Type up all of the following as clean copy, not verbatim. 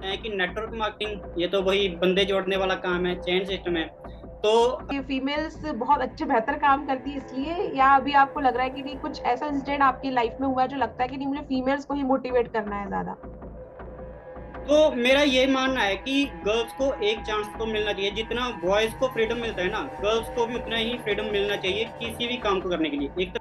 है कि network marketing ये तो वही बंदे जोड़ने वाला काम है, चेन सिस्टम है। तो ये फीमेल्स बहुत अच्छे बेहतर काम करती है इसलिए, या अभी आपको लग रहा है कि नहीं कुछ ऐसा इंसिडेंट आपकी लाइफ में हुआ है जो लगता है कि नहीं मुझे फीमेल्स को ही मोटिवेट करना है ज्यादा? मेरा ये मानना है कि गर्ल्स को एक चांस तो मिलना चाहिए, जितना बॉयज को फ्रीडम मिलता है ना, गर्ल्स को भी उतना ही फ्रीडम मिलना चाहिए किसी भी काम को करने के लिए। एक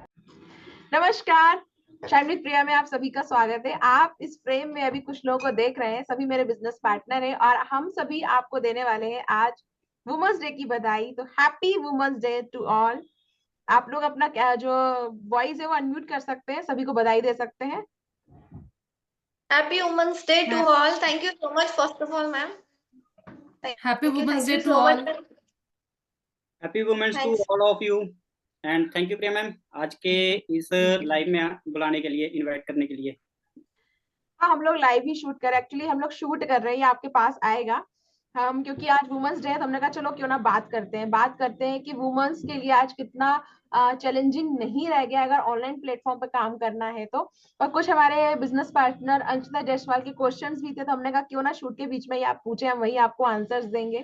नमस्कार, शाइन विद प्रिया में आप सभी का स्वागत है। आप इस फ्रेम में अभी कुछ लोगों को देख रहे हैं, सभी मेरे बिजनेस पार्टनर हैं और हम सभी आपको देने वाले हैं आज वुमेन्स डे की बधाई। तो happy women's day to all. आप लोग अपना जो वॉइस है वो अनम्यूट कर सकते हैं, सभी को बधाई दे सकते हैं। Happy Women's Day to all. Thank you so much, first of all, ma'am. Happy Women's Thank Day you to so much. all. Happy women's to Thanks. All of you and thank you Priya ma'am आज के इस live में बुलाने के लिए, invite करने के लिए। हाँ, हम लोग लाइव ही शूट कर, एक्चुअली हम लोग शूट कर रहे हैं, ये आपके पास आएगा। हम क्योंकि आज वुमेन्स डे है तो हमने कहा चलो क्यों ना बात करते हैं कि वुमेन्स के लिए आज कितना चैलेंजिंग नहीं रह गया अगर ऑनलाइन प्लेटफॉर्म पर काम करना है तो। और कुछ हमारे बिजनेस पार्टनर अंशिता जायसवाल के क्वेश्चंस भी थे, तो हमने कहा क्यों ना शूट के बीच में ही आप पूछे, हम वही आपको आंसर्स देंगे।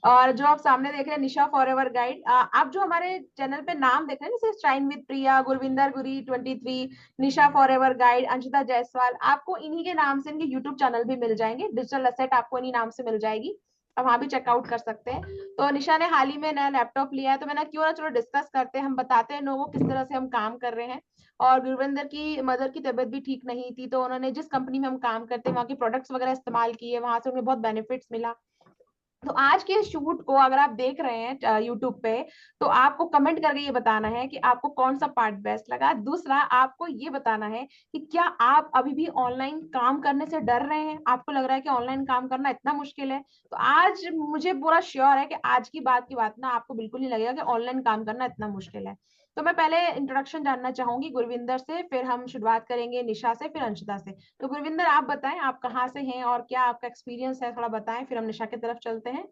और जो आप सामने देख रहे हैं निशा फॉर एवर गाइड, आप जो हमारे चैनल पे नाम देख रहे हैं जैसे shine with Priya, Gurvinder Guri 23, Nisha for ever guide, Anshita Jaiswal, आपको इन्हीं के नाम से इनके यूट्यूब चैनल भी मिल जाएंगे। डिजिटल असेट आपको इन्हीं नाम से मिल जाएगी, आप वहां भी चेकआउट कर सकते हैं। तो निशा ने हाल ही में नया लैपटॉप लिया है, तो मैंने क्यों ना चलो डिस्कस करते हैं, हम बताते हैं लोगों को किस तरह से हम काम कर रहे हैं। और गुरविंदर की मदर की तबीयत भी ठीक नहीं थी, तो उन्होंने जिस कंपनी में हम काम करते हैं वहाँ की प्रोडक्ट्स वगैरह इस्तेमाल किए, वहां से उन्हें बहुत बेनिफिट्स मिला। तो आज के शूट को अगर आप देख रहे हैं यूट्यूब पे, तो आपको कमेंट करके ये बताना है कि आपको कौन सा पार्ट बेस्ट लगा। दूसरा, आपको ये बताना है कि क्या आप अभी भी ऑनलाइन काम करने से डर रहे हैं, आपको लग रहा है कि ऑनलाइन काम करना इतना मुश्किल है। तो आज मुझे पूरा श्योर है कि आज की बात ना आपको बिल्कुल नहीं लगेगा कि ऑनलाइन काम करना इतना मुश्किल है। तो मैं पहले इंट्रोडक्शन जानना चाहूंगी गुरविंदर से, फिर हम शुरुआत करेंगे निशा से, फिर अंशिता से। तो गुरविंदर आप बताएं आप कहाँ से हैं और क्या आपका एक्सपीरियंस है, थोड़ा बताएं, फिर हम निशा की तरफ चलते हैं।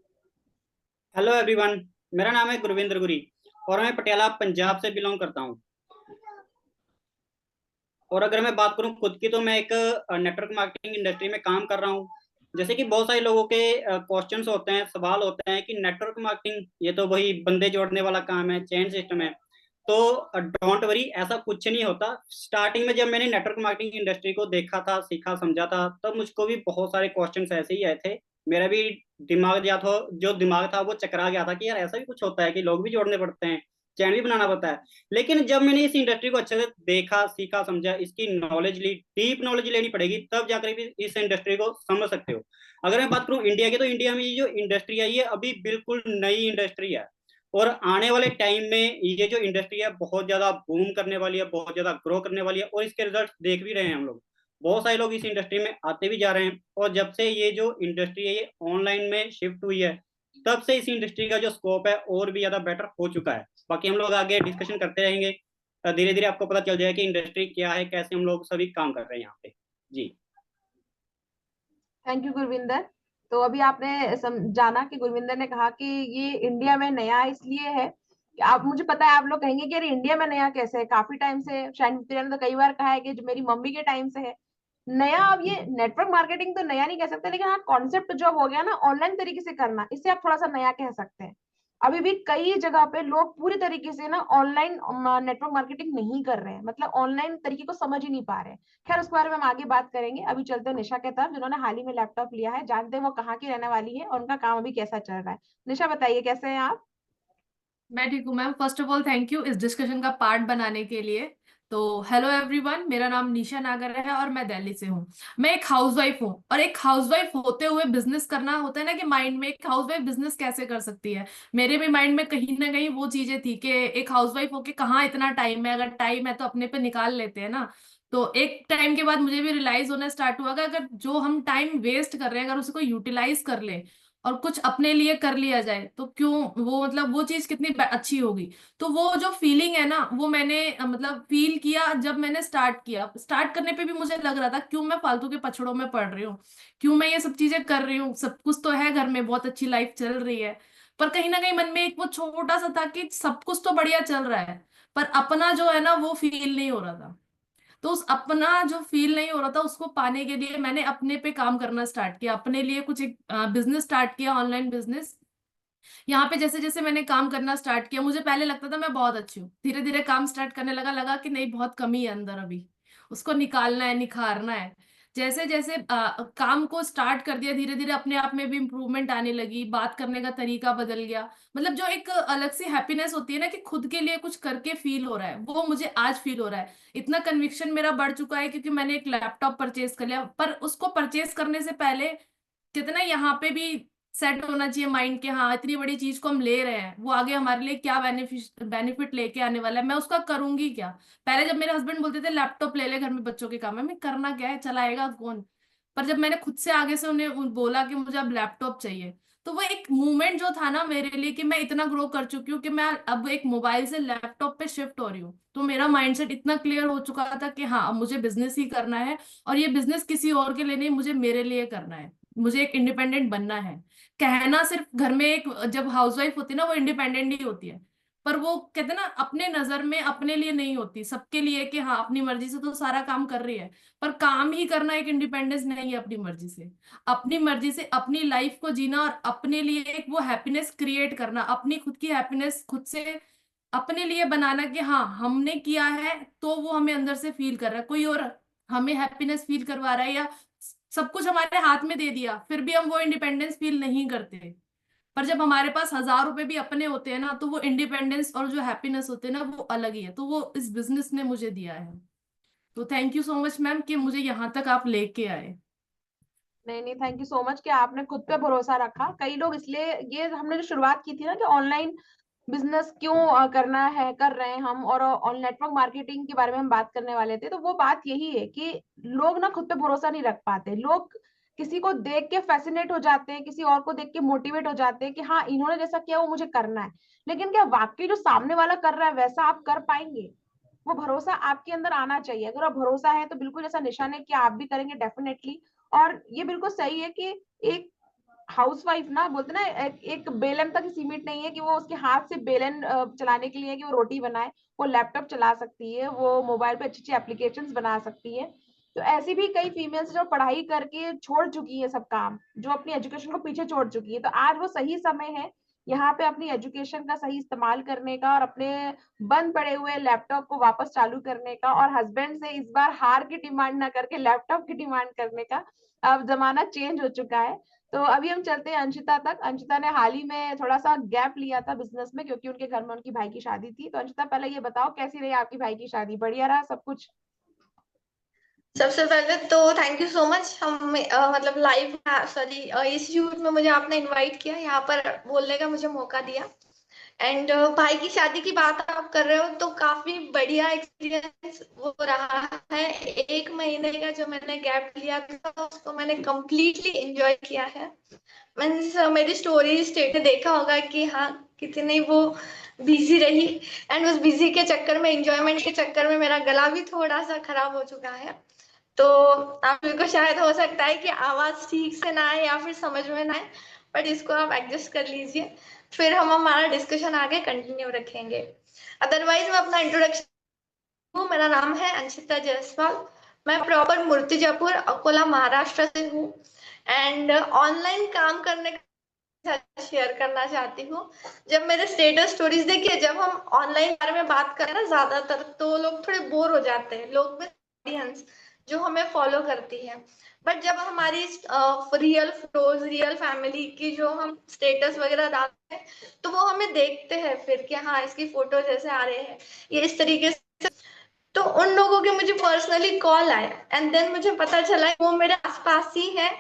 हेलो एवरीवन, मेरा नाम है गुरविंदर गुरी और मैं पटियाला पंजाब से बिलोंग करता हूँ। और अगर मैं बात करूँ खुद की, तो मैं एक नेटवर्क मार्केटिंग इंडस्ट्री में काम कर रहा हूँ। जैसे कि बहुत सारे लोगों के क्वेश्चंस होते हैं, सवाल होते हैं कि नेटवर्क मार्केटिंग ये तो वही बंदे जोड़ने वाला काम है, चेन सिस्टम है। तो डोंट वरी, ऐसा कुछ नहीं होता। स्टार्टिंग में जब मैंने नेटवर्क मार्केटिंग इंडस्ट्री को देखा था, सीखा समझा था, तब मुझको भी बहुत सारे क्वेश्चंस ऐसे ही आए थे। मेरा भी दिमाग था वो चकरा गया था कि यार ऐसा भी कुछ होता है कि लोग भी जोड़ने पड़ते हैं, चैन भी बनाना पड़ता है। लेकिन जब मैंने इस इंडस्ट्री को अच्छे से देखा, सीखा, समझा, इसकी नॉलेज ली, डीप नॉलेज लेनी पड़ेगी, तब जाकर भी इस इंडस्ट्री को समझ सकते हो। अगर मैं बात करूं इंडिया की, तो इंडिया में ये जो इंडस्ट्री है ये अभी बिल्कुल नई इंडस्ट्री है। और आने वाले टाइम में ये जो इंडस्ट्री है बहुत ज्यादा बूम करने वाली है, बहुत ज्यादा ग्रो करने वाली है, और इसके रिजल्ट देख भी रहे हैं हम लोग। बहुत सारे लोग इस इंडस्ट्री में आते भी जा रहे हैं, और जब से ये जो इंडस्ट्री है ये ऑनलाइन में शिफ्ट हुई है, तब से इस इंडस्ट्री का जो स्कोप है और भी ज्यादा बेटर हो चुका है। बाकी हम लोग आगे डिस्कशन करते रहेंगे, धीरे धीरे आपको पता चल जाएगा कि इंडस्ट्री क्या है, कैसे हम लोग सभी काम कर रहे हैं यहाँ पे। जी। Thank you Gurvinder. तो अभी आपने जाना कि गुरविंदर ने कहा कि ये इंडिया में नया इसलिए है कि आप, मुझे पता है आप लोग कहेंगे कि अरे इंडिया में नया कैसे है, काफी टाइम से, शायद ने तो कई बार कहा है कि जो मेरी मम्मी के टाइम से है नया। अब ये नेटवर्क मार्केटिंग तो नया नहीं कह सकते, लेकिन हाँ कॉन्सेप्ट जॉब हो गया ना ऑनलाइन तरीके से करना, इसे आप थोड़ा सा नया कह सकते हैं। अभी भी कई जगह पे लोग पूरी तरीके से ना ऑनलाइन नेटवर्क मार्केटिंग नहीं कर रहे हैं, मतलब ऑनलाइन तरीके को समझ ही नहीं पा रहे हैं। खैर उसके बारे में हम आगे बात करेंगे, अभी चलते हैं निशा के तरफ जिन्होंने हाल ही में लैपटॉप लिया है, जानते हैं वो कहाँ की रहने वाली है और उनका काम अभी कैसा चल रहा है। निशा बताइए कैसे हैं आप? मैं ठीक हूँ ma'am. First of all thank you इस डिस्कशन का पार्ट बनाने के लिए। तो हेलो एवरीवन, मेरा नाम निशा नागर है और मैं दिल्ली से हूँ। मैं एक हाउसवाइफ हूँ, और एक हाउसवाइफ होते हुए बिजनेस करना होता है ना, कि माइंड में एक हाउसवाइफ बिजनेस कैसे कर सकती है। मेरे भी माइंड में कहीं ना कहीं वो चीजें थी कि एक हाउसवाइफ होके कहाँ इतना टाइम है, अगर टाइम है तो अपने पे निकाल लेते हैं ना। तो एक टाइम के बाद मुझे भी रियलाइज होना स्टार्ट हुआ कि अगर जो हम टाइम वेस्ट कर रहे हैं, अगर उसको यूटिलाइज कर ले और कुछ अपने लिए कर लिया जाए, तो क्यों वो, मतलब वो चीज कितनी अच्छी होगी। तो वो जो फीलिंग है ना, वो मैंने मतलब फील किया जब मैंने स्टार्ट किया। स्टार्ट करने पे भी मुझे लग रहा था क्यों मैं फालतू के पछड़ों में पड़ रही हूँ, क्यों मैं ये सब चीजें कर रही हूँ, सब कुछ तो है घर में, बहुत अच्छी लाइफ चल रही है। पर कहीं ना कहीं मन में एक वो छोटा सा था कि सब कुछ तो बढ़िया चल रहा है, पर अपना जो है ना वो फील नहीं हो रहा था। तो उस अपना जो फील नहीं हो रहा था उसको पाने के लिए मैंने अपने पे काम करना स्टार्ट किया, अपने लिए कुछ एक बिजनेस स्टार्ट किया, ऑनलाइन बिजनेस। यहाँ पे जैसे जैसे मैंने काम करना स्टार्ट किया, मुझे पहले लगता था मैं बहुत अच्छी हूँ, धीरे धीरे काम स्टार्ट करने लगा कि नहीं, बहुत कमी है अंदर अभी, उसको निकालना है, निखारना है। जैसे जैसे काम को स्टार्ट कर दिया, धीरे धीरे अपने आप में भी इम्प्रूवमेंट आने लगी, बात करने का तरीका बदल गया। मतलब जो एक अलग सी हैप्पीनेस होती है ना कि खुद के लिए कुछ करके फील हो रहा है, वो मुझे आज फील हो रहा है। इतना कन्विक्शन मेरा बढ़ चुका है क्योंकि मैंने एक लैपटॉप परचेज कर लिया, पर उसको परचेज करने से पहले कितना यहाँ पे भी सेट होना चाहिए माइंड के, हाँ इतनी बड़ी चीज को हम ले रहे हैं, वो आगे हमारे लिए क्या बेनिफिट लेके आने वाला है, मैं उसका करूंगी क्या। पहले जब मेरे हस्बैंड बोलते थे लैपटॉप ले ले, घर में बच्चों के काम है, मैं करना क्या है, चलाएगा कौन। पर जब मैंने खुद से आगे से उन्हें बोला कि मुझे अब लैपटॉप चाहिए, तो वो एक मूवमेंट जो था ना मेरे लिए कि मैं इतना ग्रो कर चुकी हूँ कि मैं अब एक मोबाइल से लैपटॉप पे शिफ्ट हो रही हूँ, तो मेरा माइंडसेट इतना क्लियर हो चुका था कि हाँ अब मुझे बिजनेस ही करना है। और ये बिजनेस किसी और के लिए नहीं, मुझे मेरे लिए करना है, मुझे एक इंडिपेंडेंट बनना है। कहना सिर्फ घर में एक जब हाउसवाइफ होती है ना वो इंडिपेंडेंट ही होती है, पर वो कहते हैं ना अपने नजर में अपने लिए नहीं होती, सबके लिए कि हाँ अपनी मर्जी से तो सारा काम कर रही है, पर काम ही करना एक इंडिपेंडेंस नहीं है। अपनी मर्जी से, अपनी मर्जी से अपनी लाइफ को जीना और अपने लिए एक वो हैप्पीनेस क्रिएट करना, अपनी खुद की हैप्पीनेस खुद से अपने लिए बनाना कि हाँ हमने किया है तो वो हमें अंदर से फील कर रहा है, कोई और हमें हैप्पीनेस फील करवा रहा है या सब कुछ हमारे हाथ में दे दिया फिर भी हम वो इंडिपेंडेंस फील नहीं करते। पर जब हमारे पास 1000 रुपए भी अपने होते हैं ना, तो वो इंडिपेंडेंस और जो हैप्पीनेस होते हैं ना वो अलग ही है, तो वो इस बिजनेस ने मुझे दिया है। तो thank you so much ma'am कि मुझे यहाँ तक आप लेके आए। नहीं नहीं, थैंक यू सो मच कि आपने खुद पे भरोसा रखा। कई लोग इसलिए, ये हमने जो शुरुआत की थी ना कि ऑनलाइन बिजनेस क्यों करना है, कर रहे हैं हम, और ऑन नेटवर्क मार्केटिंग के बारे में हम बात करने वाले थे, तो वो बात यही है कि लोग ना खुद पे भरोसा नहीं रख पाते। लोग किसी को देख के फैसिनेट हो जाते हैं, किसी और को देख के मोटिवेट हो जाते हैं कि हाँ इन्होंने जैसा किया वो मुझे करना है। लेकिन क्या वाकई जो सामने वाला कर रहा है वैसा आप कर पाएंगे? वो भरोसा आपके अंदर आना चाहिए। अगर आप भरोसा है तो बिल्कुल जैसा निशा ने किया आप भी करेंगे डेफिनेटली। और ये बिल्कुल सही है कि एक हाउसवाइफ ना, बोलते ना, एक बेलन तक ही सीमित नहीं है कि वो उसके हाथ से बेलन चलाने के लिए कि वो रोटी बनाए। वो लैपटॉप चला सकती है, वो मोबाइल पे अच्छी अच्छी एप्लीकेशंस बना सकती है। तो ऐसी भी कई फीमेल्स जो पढ़ाई करके छोड़ चुकी है सब काम, जो अपनी एजुकेशन को पीछे छोड़ चुकी है, तो आज वो सही समय है यहाँ पे अपनी एजुकेशन का सही इस्तेमाल करने का और अपने बंद पड़े हुए लैपटॉप को वापस चालू करने का, और हस्बैंड से इस बार हार की डिमांड ना करके लैपटॉप की डिमांड करने का। अब जमाना चेंज हो चुका है। तो अभी हम चलते हैं अंशिता तक। अंशिता ने हाल ही में थोड़ा सा गैप लिया था बिजनेस में क्योंकि उनके घर में उनकी भाई की शादी थी। तो अंशिता पहले ये बताओ कैसी रही आपकी भाई की शादी, बढ़िया रहा सब कुछ? सबसे पहले तो थैंक यू सो मच, हम मतलब लाइव, सॉरी, इस शूट में मुझे आपने इनवाइट किया, यहाँ पर बोलने का मुझे मौका दिया। एंड भाई की शादी की बात आप कर रहे हो तो काफी बढ़िया एक्सपीरियंस वो रहा है। 1 महीने का जो मैंने गैप लिया था उसको मैंने कंप्लीटली एंजॉय किया है। मैंने मेरी स्टोरी स्टेट देखा होगा कि हाँ कितनी वो बिजी रही, एंड उस बिजी के चक्कर में, एंजॉयमेंट के चक्कर में मेरा गला भी थोड़ा सा खराब हो चुका है। तो आप को शायद हो सकता है कि आवाज ठीक से ना आए या फिर समझ में ना आए, बट इसको आप एडजस्ट कर लीजिए, फिर हम हमारा डिस्कशन आगे कंटिन्यू रखेंगे। अदरवाइज मैं अपना इंट्रोडक्शन हूँ, मेरा नाम है अंशिता जायसवाल, मैं प्रॉपर मूर्तिजापुर अकोला महाराष्ट्र से हूँ। एंड ऑनलाइन काम करने का शेयर करना चाहती हूँ। जब मेरे स्टेटस स्टोरीज देखिए, जब हम ऑनलाइन बारे में बात करें ना ज्यादातर, तो लोग थोड़े बोर हो जाते हैं, लोग में ऑडियंस जो हमें फॉलो करती है। बट जब हमारी रियल फोटोज, रियल फैमिली की जो हम स्टेटस वगैरह डालते हैं, तो वो हमें देखते हैं फिर कि हाँ इसकी फोटोज ऐसे आ रहे हैं, ये इस तरीके से। तो उन लोगों के मुझे पर्सनली कॉल आए, एंड देन मुझे पता चला वो मेरे आसपास ही है।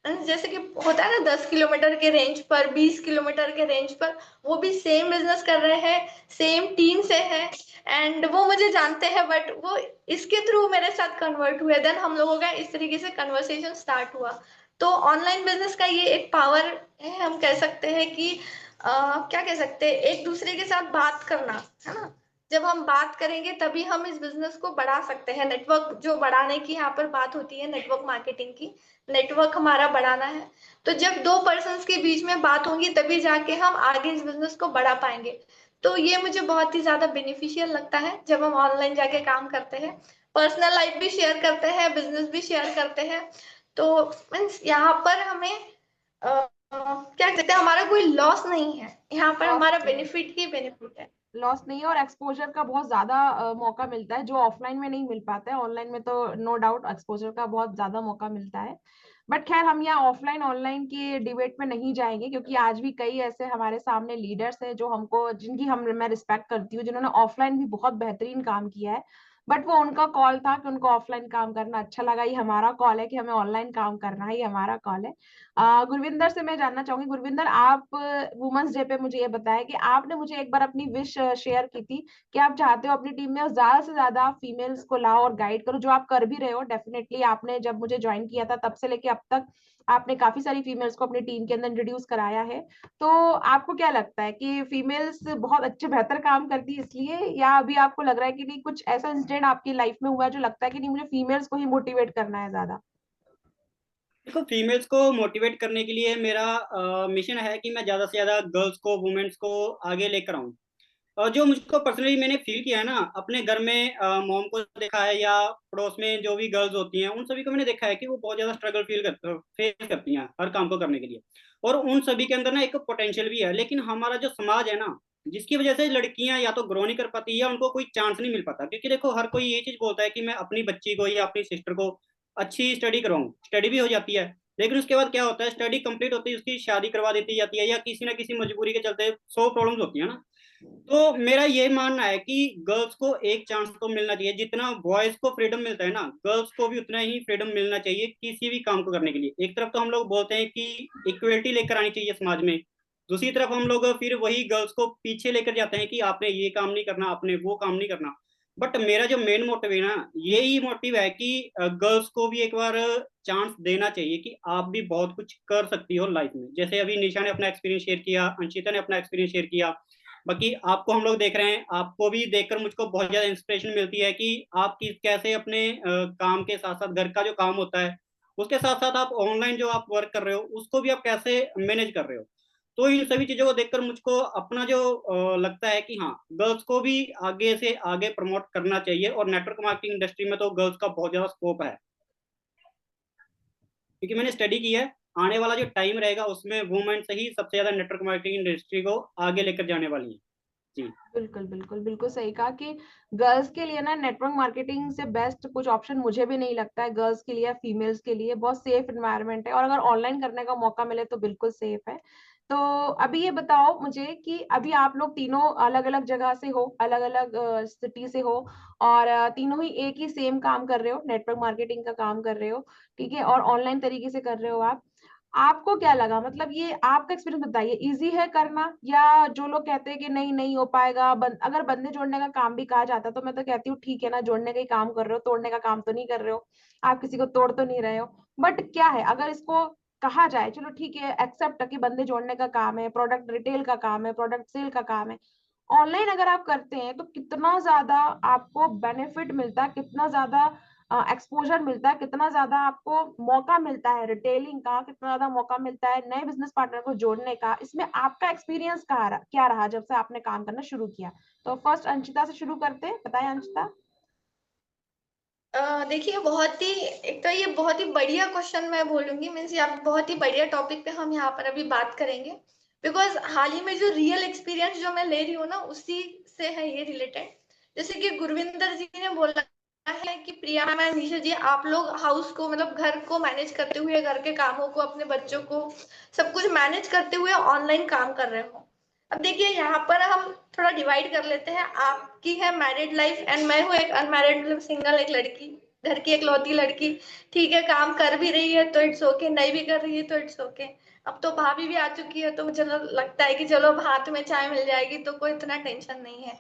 जैसे कि होता है ना 10 किलोमीटर के रेंज पर, 20 किलोमीटर के रेंज पर, वो भी सेम बिजनेस कर रहे हैं, सेम टीम से है, एंड वो मुझे जानते हैं, बट वो इसके थ्रू मेरे साथ कन्वर्ट हुए। देन हम लोगों का इस तरीके से कन्वर्सेशन स्टार्ट हुआ। तो ऑनलाइन बिजनेस का ये एक पावर है, हम कह सकते हैं कि क्या कह सकते हैं, एक दूसरे के साथ बात करना, है ना। जब हम बात करेंगे तभी हम इस बिजनेस को बढ़ा सकते हैं। नेटवर्क जो बढ़ाने की यहाँ पर बात होती है, नेटवर्क मार्केटिंग की, नेटवर्क हमारा बढ़ाना है। तो जब दो पर्सन्स के बीच में बात होगी तभी जाके हम आगे इस बिजनेस को बढ़ा पाएंगे। तो ये मुझे बहुत ही ज्यादा बेनिफिशियल लगता है जब हम ऑनलाइन जाके काम करते हैं। पर्सनल लाइफ भी शेयर करते हैं, बिजनेस भी शेयर करते हैं। तो मीन्स यहाँ पर हमें क्या कहते हैं, हमारा कोई लॉस नहीं है, यहाँ पर हमारा बेनिफिट ही बेनिफिट है। लॉस नहीं है, और एक्सपोजर का बहुत ज्यादा मौका मिलता है जो ऑफलाइन में नहीं मिल पाता है। ऑनलाइन में तो नो डाउट एक्सपोजर का बहुत ज्यादा मौका मिलता है। बट खैर, हम यहाँ ऑफलाइन ऑनलाइन की डिबेट में नहीं जाएंगे, क्योंकि आज भी कई ऐसे हमारे सामने लीडर्स हैं जो हमको, जिनकी मैं रिस्पेक्ट करती हूँ, जिन्होंने ऑफलाइन भी बहुत बेहतरीन काम किया है। बट वो उनका कॉल था कि उनको ऑफलाइन काम करना अच्छा लगा। ये हमारा कॉल है कि हमें ऑनलाइन काम करना है, ये हमारा कॉल है। गुरविंदर से मैं जानना चाहूंगी, गुरविंदर, आप वुमेन्स डे पे मुझे ये बताया कि आपने मुझे एक बार अपनी विश शेयर की थी कि आप चाहते हो अपनी टीम में ज्यादा से ज्यादा फीमेल्स को लाओ और गाइड करो, जो आप कर भी रहे हो। डेफिनेटली आपने जब मुझे ज्वाइन किया था तब से लेके अब तक आपने काफी सारी फीमेल्स को अपनी टीम के अंदर इंट्रोड्यूस कराया है। तो आपको क्या लगता है कि फीमेल्स बहुत अच्छे बेहतर काम करती है इसलिए, या अभी आपको लग रहा है कि नहीं, कुछ ऐसा इंसिडेंट आपकी लाइफ में हुआ है जो लगता है कि नहीं, मुझे फीमेल्स को ही मोटिवेट करना है ज्यादा? देखो, फीमेल्स को मोटिवेट करने के लिए मेरा मिशन है कि मैं ज़्यादा से ज़्यादा गर्ल्स को, वुमेन्स को आगे लेकर आऊँ। और जो मुझको पर्सनली मैंने फील किया है ना, अपने घर में मॉम को देखा है या पड़ोस में जो भी गर्ल्स होती हैं, उन सभी को मैंने देखा है कि वो बहुत ज़्यादा स्ट्रगल फेस करती हैं हर काम को करने के लिए। और उन सभी के अंदर ना एक पोटेंशियल भी है, लेकिन हमारा जो समाज है ना, जिसकी वजह से लड़कियां या तो ग्रो नहीं कर पाती या उनको कोई चांस नहीं मिल पाता। क्योंकि देखो, हर कोई ये चीज बोलता है कि मैं अपनी बच्ची को या अपनी सिस्टर को अच्छी स्टडी कराऊं, स्टडी भी हो जाती है, लेकिन उसके बाद क्या होता है, स्टडी कंप्लीट होती है उसकी शादी करवा देती जाती है, या किसी ना किसी मजबूरी के चलते 100 प्रॉब्लम्स होती है ना। तो मेरा ये मानना है कि गर्ल्स को एक चांस तो मिलना चाहिए। जितना बॉयज को फ्रीडम मिलता है ना, गर्ल्स को भी उतना ही फ्रीडम मिलना चाहिए किसी भी काम को करने के लिए। एक तरफ तो हम लोग बोलते हैं कि इक्वलिटी लेकर आनी चाहिए समाज में, दूसरी तरफ हम लोग फिर वही गर्ल्स को पीछे लेकर जाते हैं कि आपने ये काम नहीं करना, आपने वो काम नहीं करना। बट मेरा जो मेन मोटिव है ना, यही मोटिव है कि गर्ल्स को भी एक बार चांस देना चाहिए कि आप भी बहुत कुछ कर सकती हो लाइफ में। जैसे अभी निशा ने अपना एक्सपीरियंस शेयर किया, अंशिता ने अपना एक्सपीरियंस शेयर किया, बाकी आपको हम लोग देख रहे हैं, आपको भी देखकर मुझको बहुत ज्यादा इंस्पिरेशन मिलती है कि आप कैसे अपने काम के साथ साथ घर का जो काम होता है, उसके साथ साथ आप ऑनलाइन जो आप वर्क कर रहे हो उसको भी आप कैसे मैनेज कर रहे हो। तो इन सभी चीजों को देखकर मुझको अपना जो लगता है कि हाँ, गर्ल्स को भी आगे से आगे प्रमोट करना चाहिए। और नेटवर्क मार्केटिंग इंडस्ट्री में तो गर्ल्स का बहुत ज्यादा स्कोप है, क्योंकि मैंने स्टडी की है, आने वाला जो टाइम रहेगा उसमें वुमेन से ही सबसे ज्यादा नेटवर्क मार्केटिंग इंडस्ट्री को आगे लेकर जाने वाली है। जी बिल्कुल बिल्कुल बिल्कुल सही कहा कि गर्ल्स के लिए ना नेटवर्क मार्केटिंग से बेस्ट कुछ ऑप्शन मुझे भी नहीं लगता है। गर्ल्स के लिए, फीमेल्स के लिए बहुत सेफ एनवायरनमेंट है, और अगर ऑनलाइन करने का मौका मिले तो बिल्कुल सेफ है। तो अभी ये बताओ मुझे कि अभी आप लोग तीनों अलग अलग जगह से हो, अलग अलग सिटी से हो, और तीनों ही एक ही सेम काम कर रहे हो, नेटवर्क मार्केटिंग का काम कर रहे हो, ठीक है, और ऑनलाइन तरीके से कर रहे हो आप। आपको क्या लगा, मतलब ये आपका एक्सपीरियंस बताइए, इजी है करना, या जो लोग कहते हैं कि नहीं नहीं हो पाएगा? अगर बंदे जोड़ने का काम भी कहा जाता तो मैं तो कहती हूँ ठीक है ना, जोड़ने का ही काम कर रहे हो, तोड़ने का काम तो नहीं कर रहे हो, आप किसी को तोड़ तो नहीं रहे हो। बट क्या है, अगर इसको कहा जाए, चलो ठीक है, एक्सेप्ट कि बंदे जोड़ने का काम है, प्रोडक्ट रिटेल का काम है, प्रोडक्ट सेल का काम है, ऑनलाइन अगर आप करते हैं तो कितना ज्यादा आपको बेनिफिट मिलता है, कितना ज्यादा एक्सपोजर मिलता है, कितना ज्यादा आपको मौका मिलता है रिटेलिंग का, कितना ज्यादा मौका मिलता है नए बिजनेस पार्टनर को जोड़ने का? इसमें आपका एक्सपीरियंस क्या रहा जब से आपने काम करना शुरू किया? तो फर्स्ट अंशिता से शुरू करते हैं, बताएं अंशिता। देखिए, बहुत ही, एक तो ये बहुत ही बढ़िया क्वेश्चन मैं बोलूंगी, मीन्स ये बहुत ही बढ़िया टॉपिक पे हम यहाँ पर अभी बात करेंगे। बिकॉज हाल ही में जो रियल एक्सपीरियंस जो मैं ले रही हूँ ना, उसी से है ये रिलेटेड। जैसे कि गुरविंदर जी ने बोला है कि प्रिया मैम, निशा जी, आप लोग हाउस को, मतलब घर को मैनेज करते हुए, घर के कामों को, अपने बच्चों को, सब कुछ मैनेज करते हुए ऑनलाइन काम कर रहे हो। अब देखिए, यहाँ पर हम थोड़ा डिवाइड कर लेते हैं। आपकी है मैरिड लाइफ एंड मैं हूँ एक अनमैरिड, मतलब सिंगल, एक लड़की, घर की इकलौती लड़की। ठीक है, काम कर भी रही है तो इट्स ओके, नहीं भी कर रही है तो इट्स ओके। अब तो भाभी भी आ चुकी है तो मुझे लगता है कि चलो अब हाथ में चाय मिल जाएगी तो कोई इतना टेंशन नहीं है।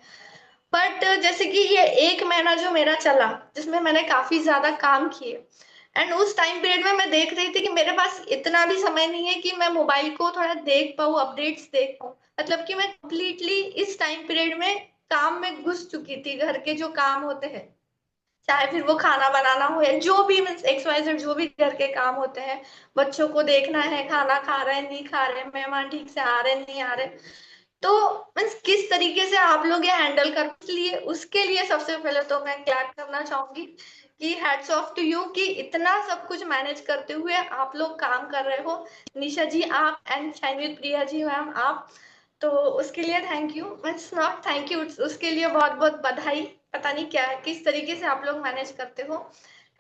बट जैसे कि ये 1 महीना जो मेरा चला, जिसमें मैंने काफी ज्यादा काम किए, एंड उस टाइम पीरियड में मैं देख रही थी कि मेरे पास इतना भी समय नहीं है कि मैं मोबाइल को थोड़ा देख पाऊँ, अपडेट्स देख पाऊँ। मतलब कि मैं कंप्लीटली इस टाइम पीरियड में काम में घुस चुकी थी। घर के जो काम होते हैं, चाहे फिर वो खाना बनाना हो या जो भी, मीन्स XYZ, जो भी घर के काम होते हैं, बच्चों को देखना है, खाना खा रहे हैं नहीं खा रहे, मेहमान ठीक से आ रहे नहीं आ रहे, तो मीन्स किस तरीके से आप लोग ये हैंडल कर, इसलिए उसके लिए सबसे पहले तो मैं क्लैप करना चाहूंगी कि हैट्स ऑफ टू यू कि इतना सब कुछ मैनेज करते हुए आप लोग काम कर रहे हो। निशा जी आप एंड शाइनवी प्रिया जी मैम आप, तो उसके लिए thank you, means not thank you, उसके लिए बहुत बहुत बधाई। पता नहीं क्या है किस तरीके से आप लोग मैनेज करते हो।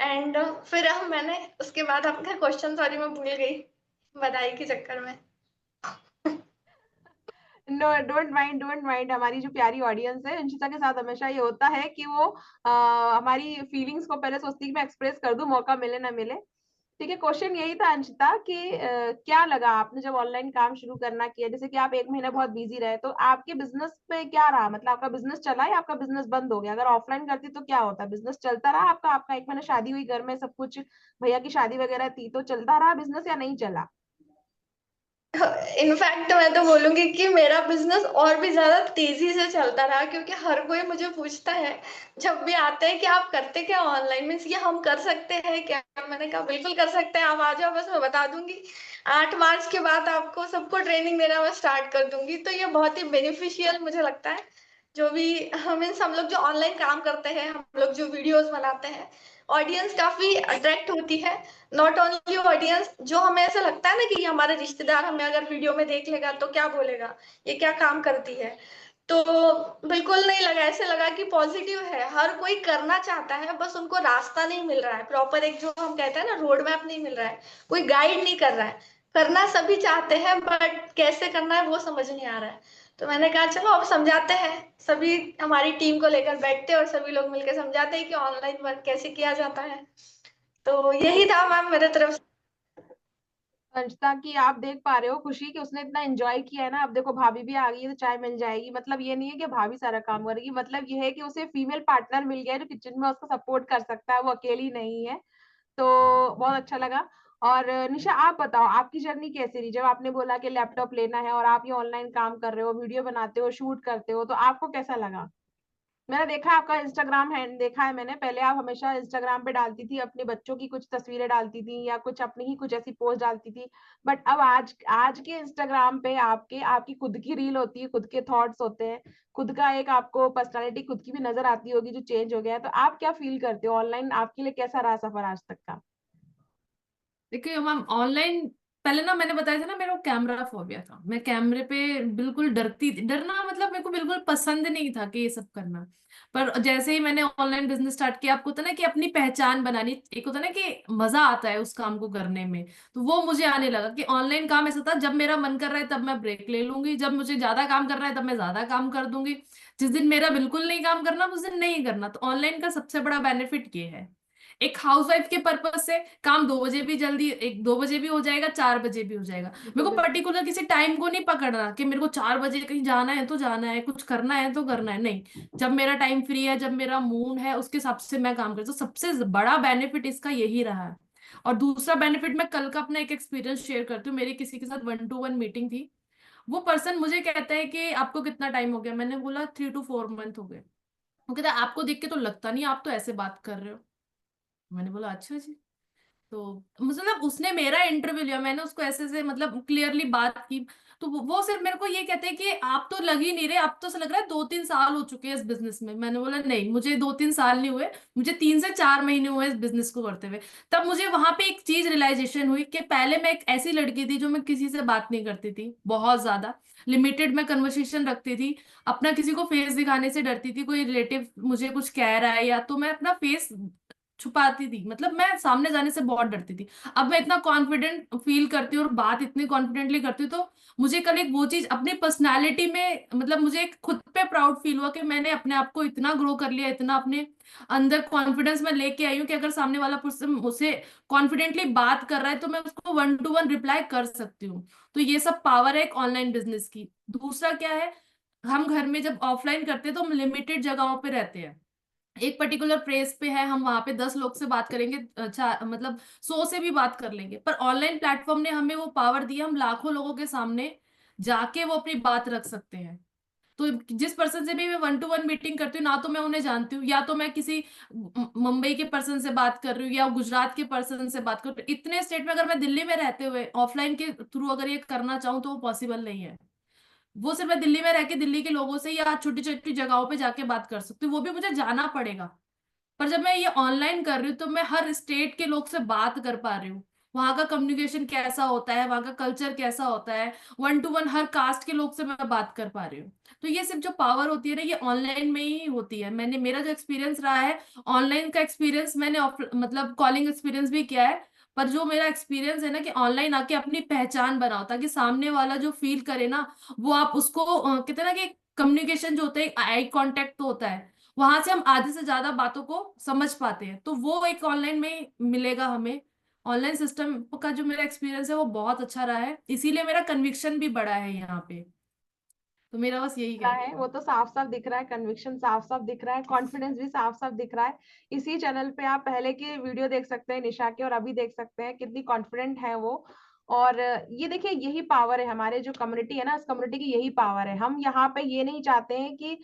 एंड फिर मैंने उसके बाद आपका क्वेश्चन, सॉरी मैं भूल गई बधाई के चक्कर में। No don't mind. हमारी जो प्यारी ऑडियंस है अंशिता के साथ हमेशा ये होता है कि वो हमारी फीलिंग्स को पहले सोचती है कि मैं एक्सप्रेस कर दूं, मौका मिले ना मिले। ठीक है, क्वेश्चन यही था अंशिता कि क्या लगा आपने जब ऑनलाइन काम शुरू करना किया, जैसे कि आप एक महीना बहुत बिजी रहे, तो आपके बिजनेस पे क्या रहा? मतलब आपका बिजनेस चला या आपका बिजनेस बंद हो गया? अगर ऑफलाइन करती तो क्या होता? बिजनेस चलता रहा आपका? आपका एक महीना शादी हुई घर में, सब कुछ भैया की शादी वगैरह थी, तो चलता रहा बिजनेस या नहीं चला? इनफैक्ट मैं तो बोलूंगी कि मेरा बिजनेस और भी ज्यादा तेजी से चलता रहा, क्योंकि हर कोई मुझे पूछता है जब भी आते हैं कि आप करते क्या ऑनलाइन, मीन्स ये हम कर सकते हैं क्या? मैंने कहा बिल्कुल कर सकते हैं, आप आ जाओ, बस मैं बता दूंगी 8 मार्च के बाद आपको सबको ट्रेनिंग देना मैं स्टार्ट कर दूंगी। तो ये बहुत ही बेनिफिशियल मुझे लगता है। जो भी मीन्स हम लोग जो ऑनलाइन काम करते हैं, हम लोग जो वीडियोस बनाते हैं, ऑडियंस काफी अट्रैक्ट होती है। नॉट ओनली ऑडियंस, जो हमें ऐसा लगता है ना कि हमारे रिश्तेदार हमें अगर वीडियो में देख लेगा तो क्या बोलेगा, ये क्या काम करती है, तो बिल्कुल नहीं लगा। ऐसे लगा कि पॉजिटिव है, हर कोई करना चाहता है, बस उनको रास्ता नहीं मिल रहा है प्रॉपर, एक जो हम कहते हैं ना रोड मैप नहीं मिल रहा है, कोई गाइड नहीं कर रहा है। करना सभी चाहते हैं बट कैसे करना है वो समझ नहीं आ रहा है। तो मैंने कहा चलो अब समझाते हैं, सभी हमारी टीम को लेकर बैठते हैं और सभी लोग मिलकर समझाते हैं कि ऑनलाइन वर्क कैसे किया जाता है। तो यही था मैम मेरे तरफ से। अंशिता की आप देख पा रहे हो खुशी कि उसने इतना एंजॉय किया है ना। अब देखो भाभी भी आ गई है तो चाय मिल जाएगी। मतलब ये नहीं है कि भाभी सारा काम करेगी, मतलब ये है कि उसे फीमेल पार्टनर मिल गया है जो किचन में उसका सपोर्ट कर सकता है, वो अकेली नहीं है। तो बहुत अच्छा लगा। और निशा आप बताओ आपकी जर्नी कैसी रही? जब आपने बोला कि लैपटॉप लेना है और आप ये ऑनलाइन काम कर रहे हो, वीडियो बनाते हो, शूट करते हो, तो आपको कैसा लगा? मैंने देखा है आपका इंस्टाग्राम हैंड, देखा है मैंने। पहले आप हमेशा इंस्टाग्राम पे डालती थी अपने बच्चों की कुछ तस्वीरें डालती थी या कुछ अपनी ही कुछ ऐसी पोस्ट डालती थी। बट अब आज आज के इंस्टाग्राम पे आपकी खुद की रील होती है, खुद के थॉट्स होते हैं, खुद का एक आपको पर्सनालिटी खुद की भी नजर आती होगी जो चेंज हो गया है। तो आप क्या फील करते हो? ऑनलाइन आपके लिए कैसा रहा सफर आज तक का? देखिए मैम, ऑनलाइन पहले ना मैंने बताया था ना, मेरा कैमरा फोबिया था। मैं कैमरे पे बिल्कुल डरती थी। डरना मतलब मेरे को बिल्कुल पसंद नहीं था कि ये सब करना। पर जैसे ही मैंने ऑनलाइन बिजनेस स्टार्ट किया, आपको होता है ना कि अपनी पहचान बनानी, एक होता है ना कि मजा आता है उस काम को करने में, तो वो मुझे आने लगा कि ऑनलाइन काम ऐसा था, जब मेरा मन कर रहा है तब मैं ब्रेक ले लूंगी, जब मुझे ज्यादा काम करना है तब मैं ज्यादा काम कर दूंगी, जिस दिन मेरा बिल्कुल नहीं काम करना उस दिन नहीं करना। तो ऑनलाइन का सबसे बड़ा बेनिफिट ये है, एक हाउसवाइफ के पर्पज से काम 2 बजे भी जल्दी, 1-2 बजे भी हो जाएगा, 4 बजे भी हो जाएगा। मेरे को बिल्कुल बिल्कुल। पर्टिकुलर किसी टाइम को नहीं पकड़ना कि मेरे को 4 बजे कहीं जाना है तो जाना है, कुछ करना है तो करना है, नहीं। जब मेरा टाइम फ्री है, जब मेरा मूड है, उसके हिसाब से मैं काम करती हूँ। तो सबसे बड़ा बेनिफिट इसका यही रहा है। और दूसरा बेनिफिट, मैं कल का अपना एक एक्सपीरियंस शेयर करती हूँ। मेरी किसी के साथ 1-to-1 मीटिंग थी। वो पर्सन मुझे कहता है कि आपको कितना टाइम हो गया? मैंने बोला 3 to 4 मंथ हो गए। वो कहता है आपको देख के तो लगता नहीं, आप तो ऐसे बात कर रहे हो। मैंने बोला अच्छा जी। तो मतलब उसने मेरा इंटरव्यू लिया, मैंने उसको ऐसे से मतलब क्लियरली बात की। तो वो सिर्फ मेरे को ये कहते हैं कि आप तो लग ही नहीं रहे, आप तो ऐसा लग रहा है 2-3 साल हो चुके हैं इस बिजनेस में। मैंने बोला नहीं, मुझे 2-3 साल नहीं हुए, मुझे 3 से 4 महीने हुए इस बिजनेस को करते हुए। तब मुझे वहां पे एक चीज रियलाइजेशन हुई कि पहले मैं एक ऐसी लड़की थी जो मैं किसी से बात नहीं करती थी, बहुत ज्यादा लिमिटेड मैं कन्वर्सेशन रखती थी, अपना किसी को फेस दिखाने से डरती थी। कोई रिलेटिव मुझे कुछ कह रहा है या तो मैं अपना फेस छुपाती थी, मतलब मैं सामने जाने से बहुत डरती थी। अब मैं इतना कॉन्फिडेंट फील करती हूँ और बात इतनी कॉन्फिडेंटली करती हूँ। तो मुझे कल एक वो चीज अपनी पर्सनालिटी में, मतलब मुझे एक खुद पे प्राउड फील हुआ कि मैंने अपने आप को इतना ग्रो कर लिया, इतना अपने अंदर कॉन्फिडेंस में लेके आई हूँ कि अगर सामने वाला पर्सन मुझसे कॉन्फिडेंटली बात कर रहा है तो मैं उसको 1-to-1 रिप्लाई कर सकती हूँ। तो ये सब पावर है एक ऑनलाइन बिजनेस की। दूसरा क्या है, हम घर में जब ऑफलाइन करते हैं तो हम लिमिटेड जगहों पे रहते हैं, एक पर्टिकुलर प्लेस पे है, हम वहां पे 10 लोग से बात करेंगे, अच्छा मतलब 100 से भी बात कर लेंगे। पर ऑनलाइन प्लेटफॉर्म ने हमें वो पावर दिया, हम लाखों लोगों के सामने जाके वो अपनी बात रख सकते हैं। तो जिस पर्सन से भी मैं 1-to-1 मीटिंग करती हूँ ना, तो मैं उन्हें जानती हूँ, या तो मैं किसी मुंबई के पर्सन से बात कर रही हूँ या गुजरात के पर्सन से बात कर रही हूँ। इतने स्टेट में अगर मैं दिल्ली में रहते हुए ऑफलाइन के थ्रू अगर ये करना चाहूँ तो वो पॉसिबल नहीं है। वो सिर्फ मैं दिल्ली में रह के दिल्ली के लोगों से या छोटी छोटी जगहों पे जाके बात कर सकती हूँ, वो भी मुझे जाना पड़ेगा। पर जब मैं ये ऑनलाइन कर रही हूँ तो मैं हर स्टेट के लोग से बात कर पा रही हूँ, वहां का कम्युनिकेशन कैसा होता है, वहां का कल्चर कैसा होता है, 1 to 1 हर कास्ट के लोग से मैं बात कर पा रही हूँ। तो ये सिर्फ जो पावर होती है ना, ये ऑनलाइन में ही होती है। मेरा जो एक्सपीरियंस रहा है ऑनलाइन का एक्सपीरियंस, मैंने मतलब कॉलिंग एक्सपीरियंस भी किया है, पर जो मेरा एक्सपीरियंस है ना कि ऑनलाइन आके अपनी पहचान बनाओ, ताकि सामने वाला जो फील करे ना, वो आप उसको कहते हैं ना कि कम्युनिकेशन जो होता है, आई कांटेक्ट तो होता है, वहां से हम आधे से ज्यादा बातों को समझ पाते हैं। तो वो एक ऑनलाइन में ही मिलेगा हमें। ऑनलाइन सिस्टम का जो मेरा एक्सपीरियंस है वो बहुत अच्छा रहा है, इसीलिए मेरा कन्विक्शन भी बढ़ा है यहाँ पे। तो मेरा बस यही रहा कहना है, वो तो साफ साफ दिख रहा है, कन्विक्शन साफ साफ दिख रहा है, कॉन्फिडेंस भी साफ साफ दिख रहा है। इसी चैनल पे आप पहले की वीडियो देख सकते हैं निशा के, और अभी देख सकते हैं कितनी कॉन्फिडेंट है वो। और ये देखिए, यही पावर है हमारे जो कम्युनिटी है ना, इस कम्युनिटी की यही पावर है। हम यहाँ पे ये नहीं चाहते हैं कि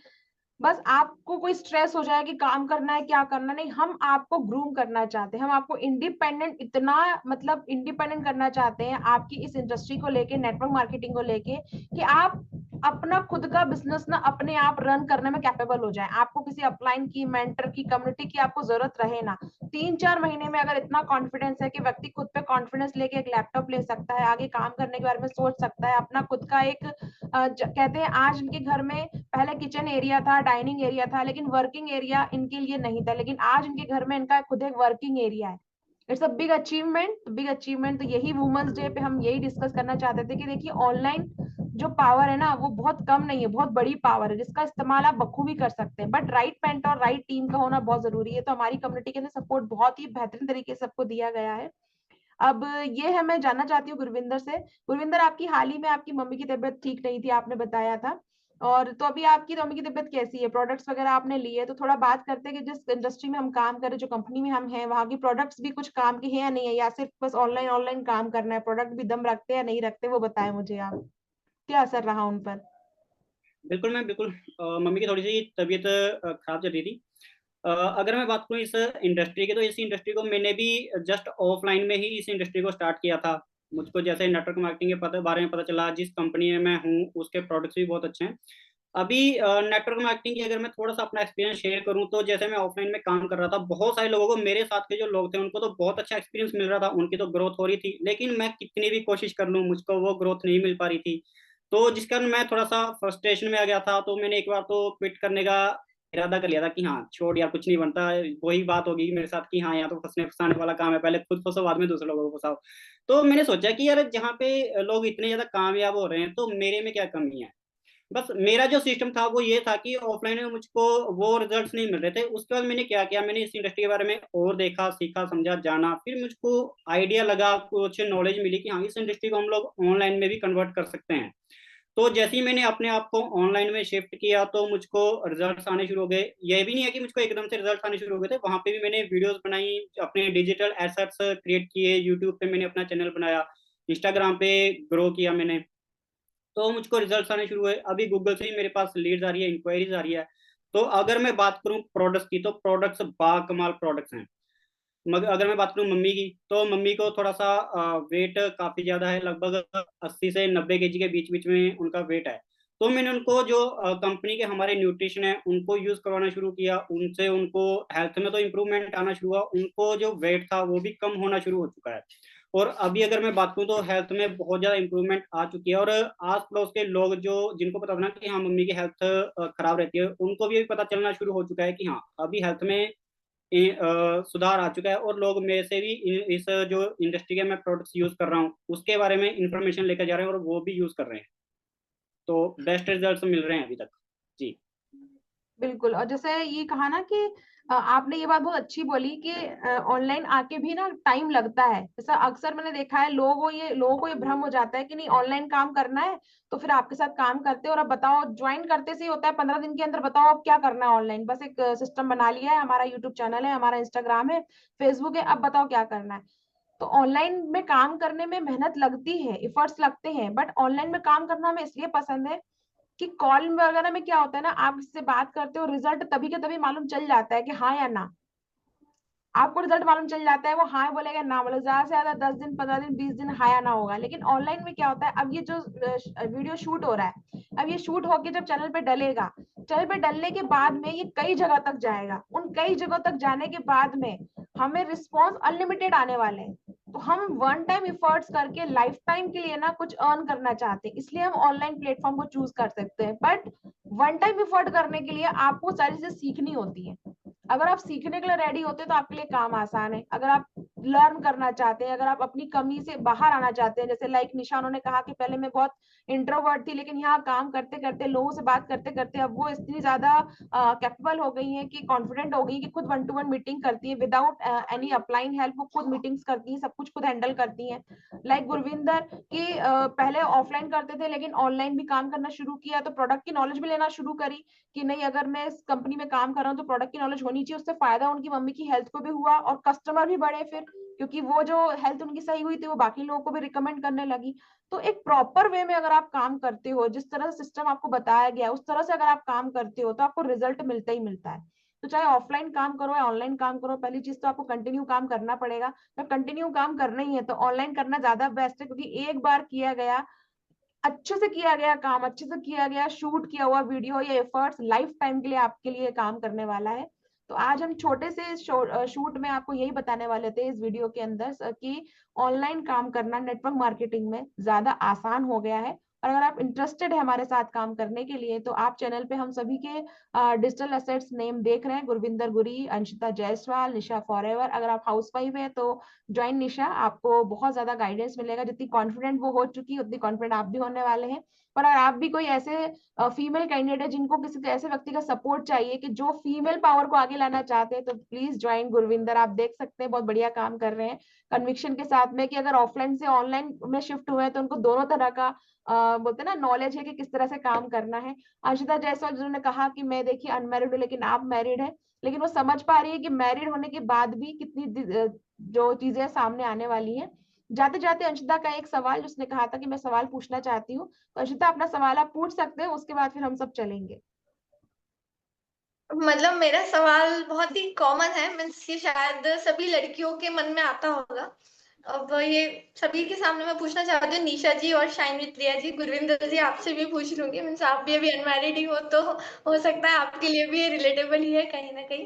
बस आपको कोई स्ट्रेस हो जाए कि काम करना है क्या करना, नहीं, हम आपको ग्रूम करना चाहते हैं, हम आपको इंडिपेंडेंट, इतना मतलब इंडिपेंडेंट करना चाहते हैं आपकी इस इंडस्ट्री को लेके, नेटवर्क मार्केटिंग को लेके, कि आप अपना खुद का बिजनेस ना अपने आप रन करने में कैपेबल हो जाए। आपको किसी अपलाइन की, मेंटर की, कम्युनिटी की आपको जरूरत रहे ना। 3-4 महीने में अगर इतना कॉन्फिडेंस है कि व्यक्ति खुद पे कॉन्फिडेंस लेके एक लैपटॉप ले सकता है, आगे काम करने के बारे में सोच सकता है, अपना खुद का एक कहते हैं, आज इनके घर में पहले किचन एरिया था, डाइनिंग एरिया था, लेकिन वर्किंग एरिया इनके लिए नहीं था, लेकिन आज इनके घर में इनका खुद एक वर्किंग एरिया है। It's a big achievement, big achievement. तो यही वुमेन्स डे पे हम यही डिस्कस करना चाहते थे कि देखिए, ऑनलाइन जो पावर है ना, वो बहुत कम नहीं है, बहुत बड़ी पावर है, जिसका इस्तेमाल आप बखूबी कर सकते हैं, but right mentor, right team का होना बहुत जरूरी है। तो हमारी कम्युनिटी के अंदर सपोर्ट बहुत ही बेहतरीन तरीके से सबको दिया गया है। अब ये है, मैं जानना चाहती हूँ गुरविंदर से। गुरविंदर, आपकी हाल ही में आपकी मम्मी की तबीयत ठीक नहीं थी, आपने बताया था, और तो अभी आपकी मम्मी की तबीयत कैसी है? प्रोडक्ट्स वगैरह आपने लिए? तो थोड़ा बात करते हैं कि जिस इंडस्ट्री में हम काम करें, जो कंपनी में हम हैं, वहाँ की प्रोडक्ट्स भी कुछ काम के हैं या नहीं है, या सिर्फ बस ऑनलाइन ऑनलाइन काम करना है, प्रोडक्ट भी दम रखते हैं या नहीं रखते, वो बताएं मुझे आप, क्या असर रहा उन पर? बिल्कुल मैं बिल्कुल मम्मी की थोड़ी सी तबीयत खराब चल रही थी। अगर मैं बात करूँ इस इंडस्ट्री की, तो इस इंडस्ट्री को मैंने भी जस्ट ऑफलाइन में ही इस इंडस्ट्री को स्टार्ट किया था। मुझको जैसे नेटवर्क मार्केटिंग के बारे में पता चला, जिस कंपनी में मैं हूँ उसके प्रोडक्ट्स भी बहुत अच्छे हैं। अभी नेटवर्क मार्केटिंग की अगर मैं थोड़ा सा अपना एक्सपीरियंस शेयर करूँ, तो जैसे मैं ऑफलाइन में काम कर रहा था, बहुत सारे लोगों को, मेरे साथ के जो लोग थे उनको तो बहुत अच्छा एक्सपीरियंस मिल रहा था, उनकी तो ग्रोथ हो रही थी, लेकिन मैं कितनी भी कोशिश कर लूँ मुझको वो ग्रोथ नहीं मिल पा रही थी। तो जिस कारण मैं थोड़ा सा फ्रस्ट्रेशन में आ गया था, तो मैंने एक बार तो क्विट करने का इरादा कर लिया था कि हाँ छोड़ यार, कुछ नहीं बनता। वही बात होगी मेरे साथ कि हाँ यहाँ तो फंसने फंसाने वाला काम है, पहले खुद फंसो बाद में दूसरे लोगों को फंसाओ। तो मैंने सोचा कि यार जहाँ पे लोग इतने ज्यादा कामयाब हो रहे हैं, तो मेरे में क्या कमी है। बस मेरा जो सिस्टम था वो ये था कि ऑफलाइन में मुझको वो रिजल्ट्स नहीं मिल रहे थे। उसके बाद मैंने क्या किया, मैंने इस इंडस्ट्री के बारे में और देखा, सीखा, समझा, जाना, फिर मुझको आइडिया लगा, कुछ नॉलेज मिली कि हाँ इस इंडस्ट्री को हम लोग ऑनलाइन में भी कन्वर्ट कर सकते हैं। तो जैसे ही मैंने अपने आप को ऑनलाइन में शिफ्ट किया, तो मुझको रिजल्ट्स आने शुरू हो गए। ये भी नहीं है कि मुझको एकदम से रिजल्ट्स आने शुरू हो गए थे, वहां पे भी मैंने वीडियोस बनाई, अपने डिजिटल एसेट्स क्रिएट किए, यूट्यूब पे मैंने अपना चैनल बनाया, इंस्टाग्राम पे ग्रो किया मैंने। तो मुझको रिजल्ट्स आने शुरू हुए। अभी गूगल से ही मेरे पास लीड्स आ रही है, इंक्वायरीज आ रही है। तो अगर मैं बात करूं प्रोडक्ट्स की, तो प्रोडक्ट्स बाकमाल प्रोडक्ट्स हैं। मगर अगर मैं बात करूं मम्मी की, तो मम्मी को थोड़ा सा वेट काफी ज्यादा है, लगभग 80 से 90 केजी के बीच बीच में उनका वेट है। तो मैंने उनको जो कंपनी के हमारे न्यूट्रिशन है उनको यूज करवाना शुरू किया, उनसे उनको हेल्थ में तो इम्प्रूवमेंट आना शुरू हुआ, उनको जो वेट था वो भी कम होना शुरू हो चुका है। और अभी अगर मैं बात करूँ तो हेल्थ में बहुत ज्यादा इंप्रूवमेंट आ चुकी है। और आस पड़ोस के लोग जो, जिनको पता था ना कि हाँ मम्मी की हेल्थ खराब रहती है, उनको भी पता चलना शुरू हो चुका है कि हाँ अभी हेल्थ में सुधार आ चुका है। और लोग मेरे से भी इस जो इंडस्ट्री के मैं प्रोडक्ट्स यूज कर रहा हूँ उसके बारे में इंफॉर्मेशन लेकर जा रहे हैं, और वो भी यूज कर रहे हैं। तो बेस्ट रिजल्ट्स मिल रहे हैं अभी तक। जी। बिल्कुल। और जैसे ये कहा ना कि आपने ये बात बहुत अच्छी बोली कि ऑनलाइन आके भी ना टाइम लगता है। जैसा अक्सर मैंने देखा है, लोगों को ये भ्रम हो जाता है कि नहीं, ऑनलाइन काम करना है तो फिर आपके साथ काम करते हैं, और अब बताओ, ज्वाइन करते से ही होता है 15 दिन के अंदर, बताओ अब क्या करना है ऑनलाइन, बस एक सिस्टम बना लिया है, हमारा यूट्यूब चैनल है, हमारा इंस्टाग्राम है, फेसबुक है, अब बताओ क्या करना है। तो ऑनलाइन में काम करने में मेहनत लगती है, इफर्ट्स लगते हैं, बट ऑनलाइन में काम करना हमें इसलिए पसंद है कि कॉल वगैरह में क्या होता है ना, आप इससे बात करते हो, रिजल्ट तभी के तभी मालूम चल जाता है कि हाँ या ना। आपको रिजल्ट मालूम चल जाता है, वो हाँ बोलेगा ना बोले, ज्यादा से ज्यादा 10 दिन, 15 दिन, 20 दिन हाँ या ना होगा। लेकिन ऑनलाइन में क्या होता है, अब ये जो वीडियो शूट हो रहा है, अब ये शूट होके जब चैनल पे डलेगा, चैनल पे डलने के बाद में ये कई जगह तक जाएगा, उन कई जगह तक जाने के बाद में हमें रिस्पॉन्स अनलिमिटेड आने वाले हैं। तो हम वन टाइम इफर्ट्स करके लाइफ टाइम के लिए ना कुछ अर्न करना चाहते हैं, इसलिए हम ऑनलाइन प्लेटफॉर्म को चूज कर सकते हैं। बट वन टाइम इफर्ट करने के लिए आपको सारी चीजें सीखनी होती है। अगर आप सीखने के लिए रेडी होते हैं तो आपके लिए काम आसान है। अगर आप लर्न करना चाहते हैं, अगर आप अपनी कमी से बाहर आना चाहते हैं, जैसे लाइक निशा उन्होंने कहा कि पहले मैं बहुत इंट्रोवर्ट थी, लेकिन यहाँ काम करते करते, लोगों से बात करते करते अब वो इतनी ज्यादा कैपेबल हो गई हैं कि कॉन्फिडेंट हो गई कि खुद 1-to-1 मीटिंग करती है विदाउट एनी अपलाइन हेल्प। वो खुद मीटिंग्स करती हैं, सब कुछ खुद हैंडल करती हैं। लाइक गुरविंदर की पहले ऑफलाइन करते थे लेकिन ऑनलाइन भी काम करना शुरू किया, तो प्रोडक्ट की नॉलेज भी लेना शुरू करी कि नहीं, अगर मैं इस कंपनी में काम कर रहा हूँ तो प्रोडक्ट की नॉलेज होनी चाहिए। उससे फायदा उनकी मम्मी की हेल्थ को भी हुआ और कस्टमर भी बढ़े फिर, क्योंकि वो जो हेल्थ उनकी सही हुई थी वो बाकी लोगों को भी रिकमेंड करने लगी। तो एक प्रॉपर वे में अगर आप काम करते हो, जिस तरह से सिस्टम आपको बताया गया उस तरह से अगर आप काम करते हो तो आपको रिजल्ट मिलता ही मिलता है। तो चाहे ऑफलाइन काम करो या ऑनलाइन काम करो, पहली चीज तो आपको कंटिन्यू काम करना पड़ेगा। तो कंटिन्यू काम करना ही है तो ऑनलाइन करना ज्यादा बेस्ट है, क्योंकि एक बार किया गया, अच्छे से किया गया काम, अच्छे से किया गया शूट किया हुआ वीडियो, ये एफर्ट्स लाइफ टाइम के लिए आपके लिए काम करने वाला है। तो आज हम छोटे से शूट में आपको यही बताने वाले थे इस वीडियो के अंदर कि ऑनलाइन काम करना नेटवर्क मार्केटिंग में ज्यादा आसान हो गया है। और अगर आप इंटरेस्टेड है हमारे साथ काम करने के लिए तो आप चैनल पे हम सभी के डिजिटल एसेट्स नेम देख रहे हैं, गुरविंदर गुरी, अंशिता जायसवाल, निशा फॉरएवर। अगर आप हाउसवाइफ है तो ज्वाइन निशा, आपको बहुत ज्यादा गाइडेंस मिलेगा। जितनी कॉन्फिडेंट वो हो चुकी है उतनी कॉन्फिडेंट आप भी होने वाले हैं। पर अगर आप भी कोई ऐसे फीमेल कैंडिडेट है जिनको किसी ऐसे व्यक्ति का सपोर्ट चाहिए कि जो फीमेल पावर को आगे लाना चाहते हैं, तो प्लीज ज्वाइन गुरविंदर। आप देख सकते हैं बहुत बढ़िया काम कर रहे हैं कन्विक्शन के साथ में, कि अगर ऑफलाइन से ऑनलाइन में शिफ्ट हुए हैं तो उनको दोनों तरह का बोलते हैं ना नॉलेज है कि किस तरह से काम करना है। अंशिता जायसवाल जिन्होंने कहा कि मैं देखिए अनमैरिड हूँ लेकिन आप मैरिड है, लेकिन वो समझ पा रही है कि मैरिड होने के बाद भी कितनी जो चीजें सामने आने वाली हैं। जाते जाते अंशिता का एक सवाल, जिसने कहा था कि मैं सवाल पूछना चाहती हूँ, तो अंशिता अपना सवाल आप पूछ सकते हैं, उसके बाद फिर हम सब चलेंगे। मतलब मेरा सवाल बहुत ही कॉमन है, मीन्स ये शायद सभी लड़कियों के मन में आता होगा। अब ये सभी के सामने मैं पूछना चाहती हूँ, निशा जी और शाइनी प्रिया जी, गुरविंदर जी आपसे भी पूछ लूंगी, मीन्स आप भी अभी अनमैरिड ही हो तो हो सकता है आपके लिए भी ये रिलेटेबल ही है कहीं ना कहीं।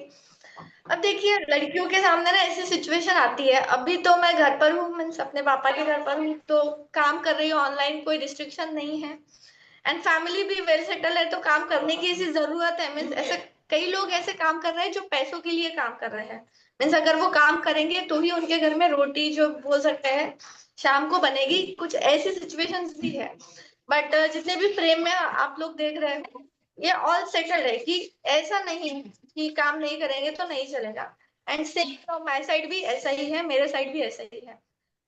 अब देखिए लड़कियों के सामने ना ऐसी सिचुएशन आती है, अभी तो मैं घर पर हूँ, मीन्स अपने पापा के घर पर हूँ, तो काम कर रही हूँ ऑनलाइन, कोई रिस्ट्रिक्शन नहीं है। एंड फैमिली भी वेल सेटल है, तो काम करने की ऐसी जरूरत है। मीन्स ऐसे कई लोग ऐसे काम कर रहे हैं जो पैसों के लिए काम कर रहे हैं। मीन्स अगर वो काम करेंगे तो ही उनके घर में रोटी जो बोल सकते हैं शाम को बनेगी, कुछ ऐसी सिचुएशंस भी है। बट जितने भी फ्रेम में आप लोग देख रहे हैं ये ऑल सेटल्ड है कि ऐसा नहीं कि काम नहीं करेंगे तो नहीं चलेगा। And same from my side भी ऐसा ही है, मेरे साइड भी ऐसा ही है।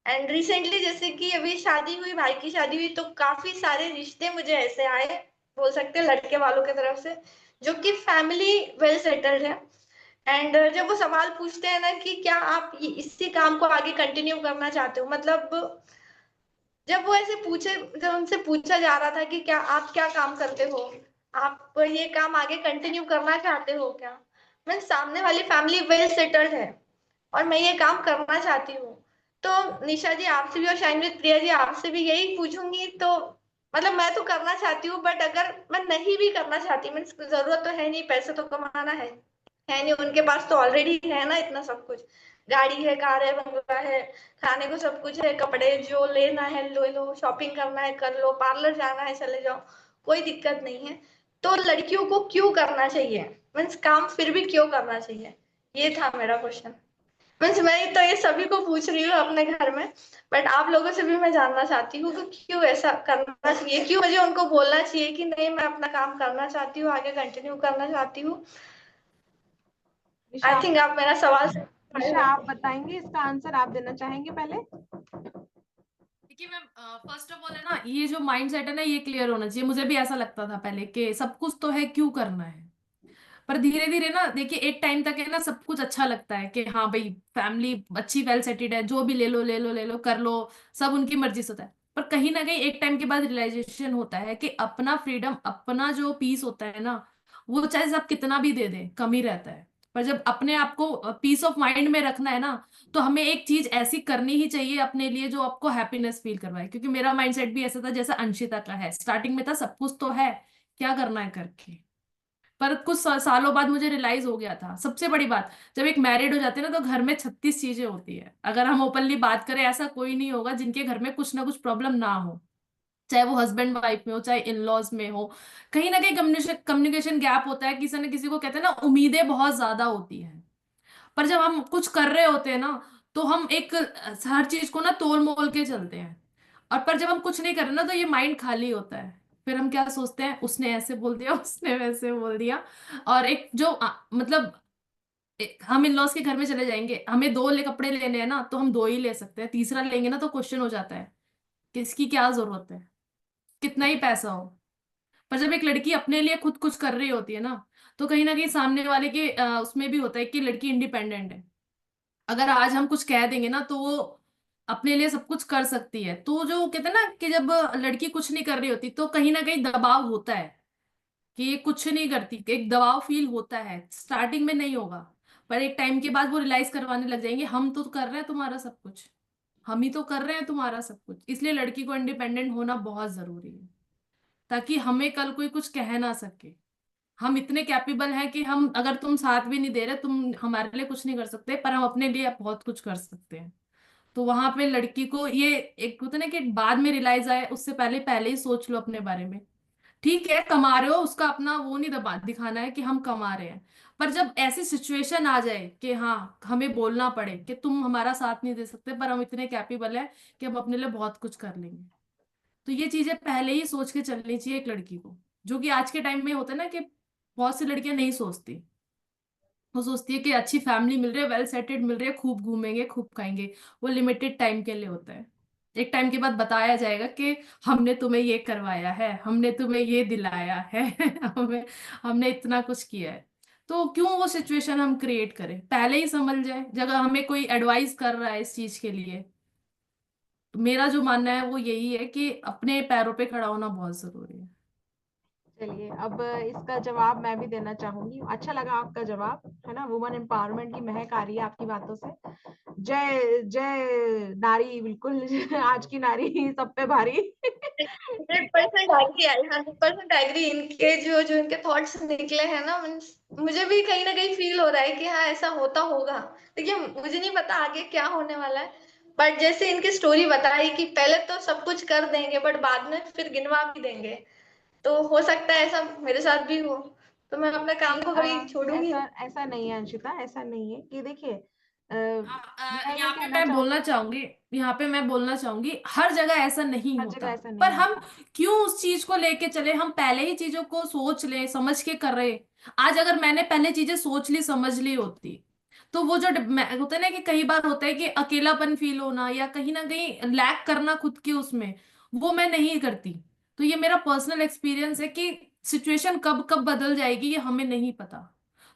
एंड रिसेंटली जैसे कि अभी शादी हुई, भाई की शादी हुई, तो काफी सारे रिश्ते मुझे ऐसे आए, बोल सकते हैं लड़के वालों की तरफ से, जो कि फैमिली वेल सेटल्ड है। एंड जब वो सवाल पूछते हैं ना कि क्या आप इसी काम को आगे कंटिन्यू करना चाहते हो, मतलब जब वो ऐसे पूछे, जब उनसे पूछा जा रहा था कि क्या आप क्या काम करते हो, आप ये काम आगे कंटिन्यू करना चाहते हो क्या, मैं सामने वाली फैमिली वेल सेटल्ड है और मैं ये काम करना चाहती हूँ। तो निशा जी आपसे भी और शाइनवीत प्रिया जी आपसे भी यही पूछूंगी, तो मतलब मैं तो करना चाहती हूँ, बट अगर मैं नहीं भी करना चाहती, मीन्स जरूरत तो है नहीं, पैसे तो कमाना है नहीं, उनके पास तो ऑलरेडी है ना इतना सब कुछ, गाड़ी है, कार है, बंगला है, खाने को सब कुछ है, कपड़े जो लेना है ले लो, शॉपिंग करना है कर लो, पार्लर जाना है चले जाओ, कोई दिक्कत नहीं है। तो लड़कियों को क्यों करना चाहिए, मीन्स काम फिर भी क्यों करना चाहिए, ये था मेरा क्वेश्चन। मीन्स मैं तो ये सभी को पूछ रही हूँ अपने घर में, बट आप लोगों से भी मैं जानना चाहती हूँ कि क्यों ऐसा करना चाहिए, क्यों मुझे उनको बोलना चाहिए कि नहीं मैं अपना काम करना चाहती हूँ, आगे कंटिन्यू करना चाहती हूँ। निशा आई थिंक आप मेरा सवाल निशा आप बताएंगे इसका आंसर, आप देना चाहेंगे पहले? देखिए मैम, फर्स्ट ऑफ ऑल है ना, ये जो माइंड सेट है ना ये क्लियर होना चाहिए। मुझे भी ऐसा लगता था पहले कि सब कुछ तो है, क्यों करना है। पर धीरे धीरे ना देखिए, एक टाइम तक है ना सब कुछ अच्छा लगता है कि हाँ भाई फैमिली अच्छी वेल सेटेड है, जो भी ले लो ले लो ले लो कर लो, सब उनकी मर्जी से होता है। पर कहीं ना कहीं एक टाइम के बाद रियलाइजेशन होता है कि अपना फ्रीडम, अपना जो पीस होता है ना, वो चाहे आप कितना भी दे दे कम ही रहता है। पर जब अपने आप को पीस ऑफ माइंड में रखना है ना, तो हमें एक चीज ऐसी करनी ही चाहिए अपने लिए जो आपको हैप्पीनेस फील करवाए। क्योंकि मेरा माइंडसेट भी ऐसा था जैसा अंशिता का है, स्टार्टिंग में था सब कुछ तो है, क्या करना है करके। पर कुछ सालों बाद मुझे रियलाइज हो गया था, सबसे बड़ी बात, जब एक मैरिड हो जाते हैं ना तो घर में 36 चीजें होती है। अगर हम ओपनली बात करें, ऐसा कोई नहीं होगा जिनके घर में कुछ ना कुछ प्रॉब्लम ना हो, चाहे वो हस्बैंड वाइफ में हो, चाहे इन लॉज में हो। कहीं ना कहीं कम्युनिकेशन गैप होता है, किसी न किसी को कहते हैं ना, उम्मीदें बहुत ज्यादा होती हैं। पर जब हम कुछ कर रहे होते हैं ना, तो हम एक हर चीज को ना तोल मोल के चलते हैं। और पर जब हम कुछ नहीं कर रहे ना, तो ये माइंड खाली होता है। फिर हम क्या सोचते हैं, उसने ऐसे बोल दिया, उसने वैसे बोल दिया। और एक जो मतलब हम इन लॉज के घर में चले जाएंगे, हमें दो ले कपड़े लेने हैं ना, तो हम दो ही ले सकते हैं, तीसरा लेंगे ना तो क्वेश्चन हो जाता है कि इसकी क्या जरूरत है, कितना ही पैसा हो। पर जब एक लड़की अपने लिए खुद कुछ कर रही होती है ना, तो कहीं ना कहीं सामने वाले के उसमें भी होता है कि लड़की इंडिपेंडेंट है। अगर आज हम कुछ कह देंगे ना, तो वो अपने लिए सब कुछ कर सकती है। तो जो कहते हैं ना कि जब लड़की कुछ नहीं कर रही होती, तो कहीं ना कहीं दबाव होता है कि ये कुछ नहीं करती, एक दबाव फील होता है। स्टार्टिंग में नहीं होगा, पर एक टाइम के बाद वो रियलाइज करवाने लग जाएंगे, हम तो कर रहे हैं तुम्हारा सब कुछ, हम ही तो कर रहे हैं तुम्हारा सब कुछ। इसलिए लड़की को इंडिपेंडेंट होना बहुत जरूरी है, ताकि हमें कल कोई कुछ कह ना सके। हम इतने कैपेबल हैं कि हम, अगर तुम साथ भी नहीं दे रहे, तुम हमारे लिए कुछ नहीं कर सकते, पर हम अपने लिए बहुत कुछ कर सकते हैं। तो वहां पे लड़की को ये एक होता है ना कि बाद में रियलाइज आए, उससे पहले पहले ही सोच लो अपने बारे में। ठीक है, कमा रहे हो, उसका अपना वो नहीं दबा दिखाना है कि हम कमा रहे हैं। पर जब ऐसी सिचुएशन आ जाए कि हाँ, हमें बोलना पड़े कि तुम हमारा साथ नहीं दे सकते, पर हम इतने कैपेबल हैं कि हम अपने लिए बहुत कुछ कर लेंगे, तो ये चीजें पहले ही सोच के चलनी चाहिए एक लड़की को। जो कि आज के टाइम में होता है ना कि बहुत सी लड़कियां नहीं सोचती। वो सोचती है कि अच्छी फैमिली मिल रही है, वेल सेटेड मिल रही है, खूब घूमेंगे खूब खाएंगे। वो लिमिटेड टाइम के लिए होता है। एक टाइम के बाद बताया जाएगा कि हमने तुम्हें ये करवाया है, हमने तुम्हें ये दिलाया है, हमें हमने इतना कुछ किया है। तो क्यों वो सिचुएशन हम क्रिएट करें, पहले ही समझ जाए। जगह हमें कोई एडवाइस कर रहा है इस चीज के लिए, तो मेरा जो मानना है वो यही है कि अपने पैरों पे खड़ा होना बहुत जरूरी है। चलिए, अब इसका जवाब मैं भी देना चाहूंगी। अच्छा लगा आपका जवाब, है ना। वुमन एम्पावरमेंट की महक आ रही है आपकी बातों से। जय जय नारी, बिल्कुल। आज की नारी सब पे भारी। 100% एग्री है, 100% एग्री। इनके जो जो इनके थॉट्स निकले हैं ना, मुझे भी कहीं ना कहीं फील हो रहा है कि हाँ, ऐसा होता होगा। देखिए, मुझे नहीं पता आगे क्या होने वाला है, बट जैसे इनकी स्टोरी बताई कि पहले तो सब कुछ कर देंगे, बट बाद में फिर गिनवा भी देंगे। तो हो सकता है ऐसा मेरे साथ भी हो, तो मैं अपने काम को कभी छोड़ूंगी ऐसा नहीं। ऐसा नहीं है अंशिता, ऐसा नहीं है कि देखिए, मैं ये यहाँ पे कहना मैं बोलना चाहूंगी, चाहूंगी, यहाँ पे मैं बोलना चाहूंगी, हर जगह ऐसा नहीं हर होता। जगह ऐसा पर नहीं हम होता। क्यों उस चीज को लेके चले, हम पहले ही चीजों को सोच ले समझ के कर रहे। आज अगर मैंने पहले चीजें सोच ली समझ ली होती, तो वो जो होता है ना कि कई बार होता है कि अकेलापन फील होना या कहीं ना कहीं लैक करना खुद की उसमें, वो मैं नहीं करती। तो ये मेरा पर्सनल एक्सपीरियंस है कि सिचुएशन कब कब बदल जाएगी ये हमें नहीं पता।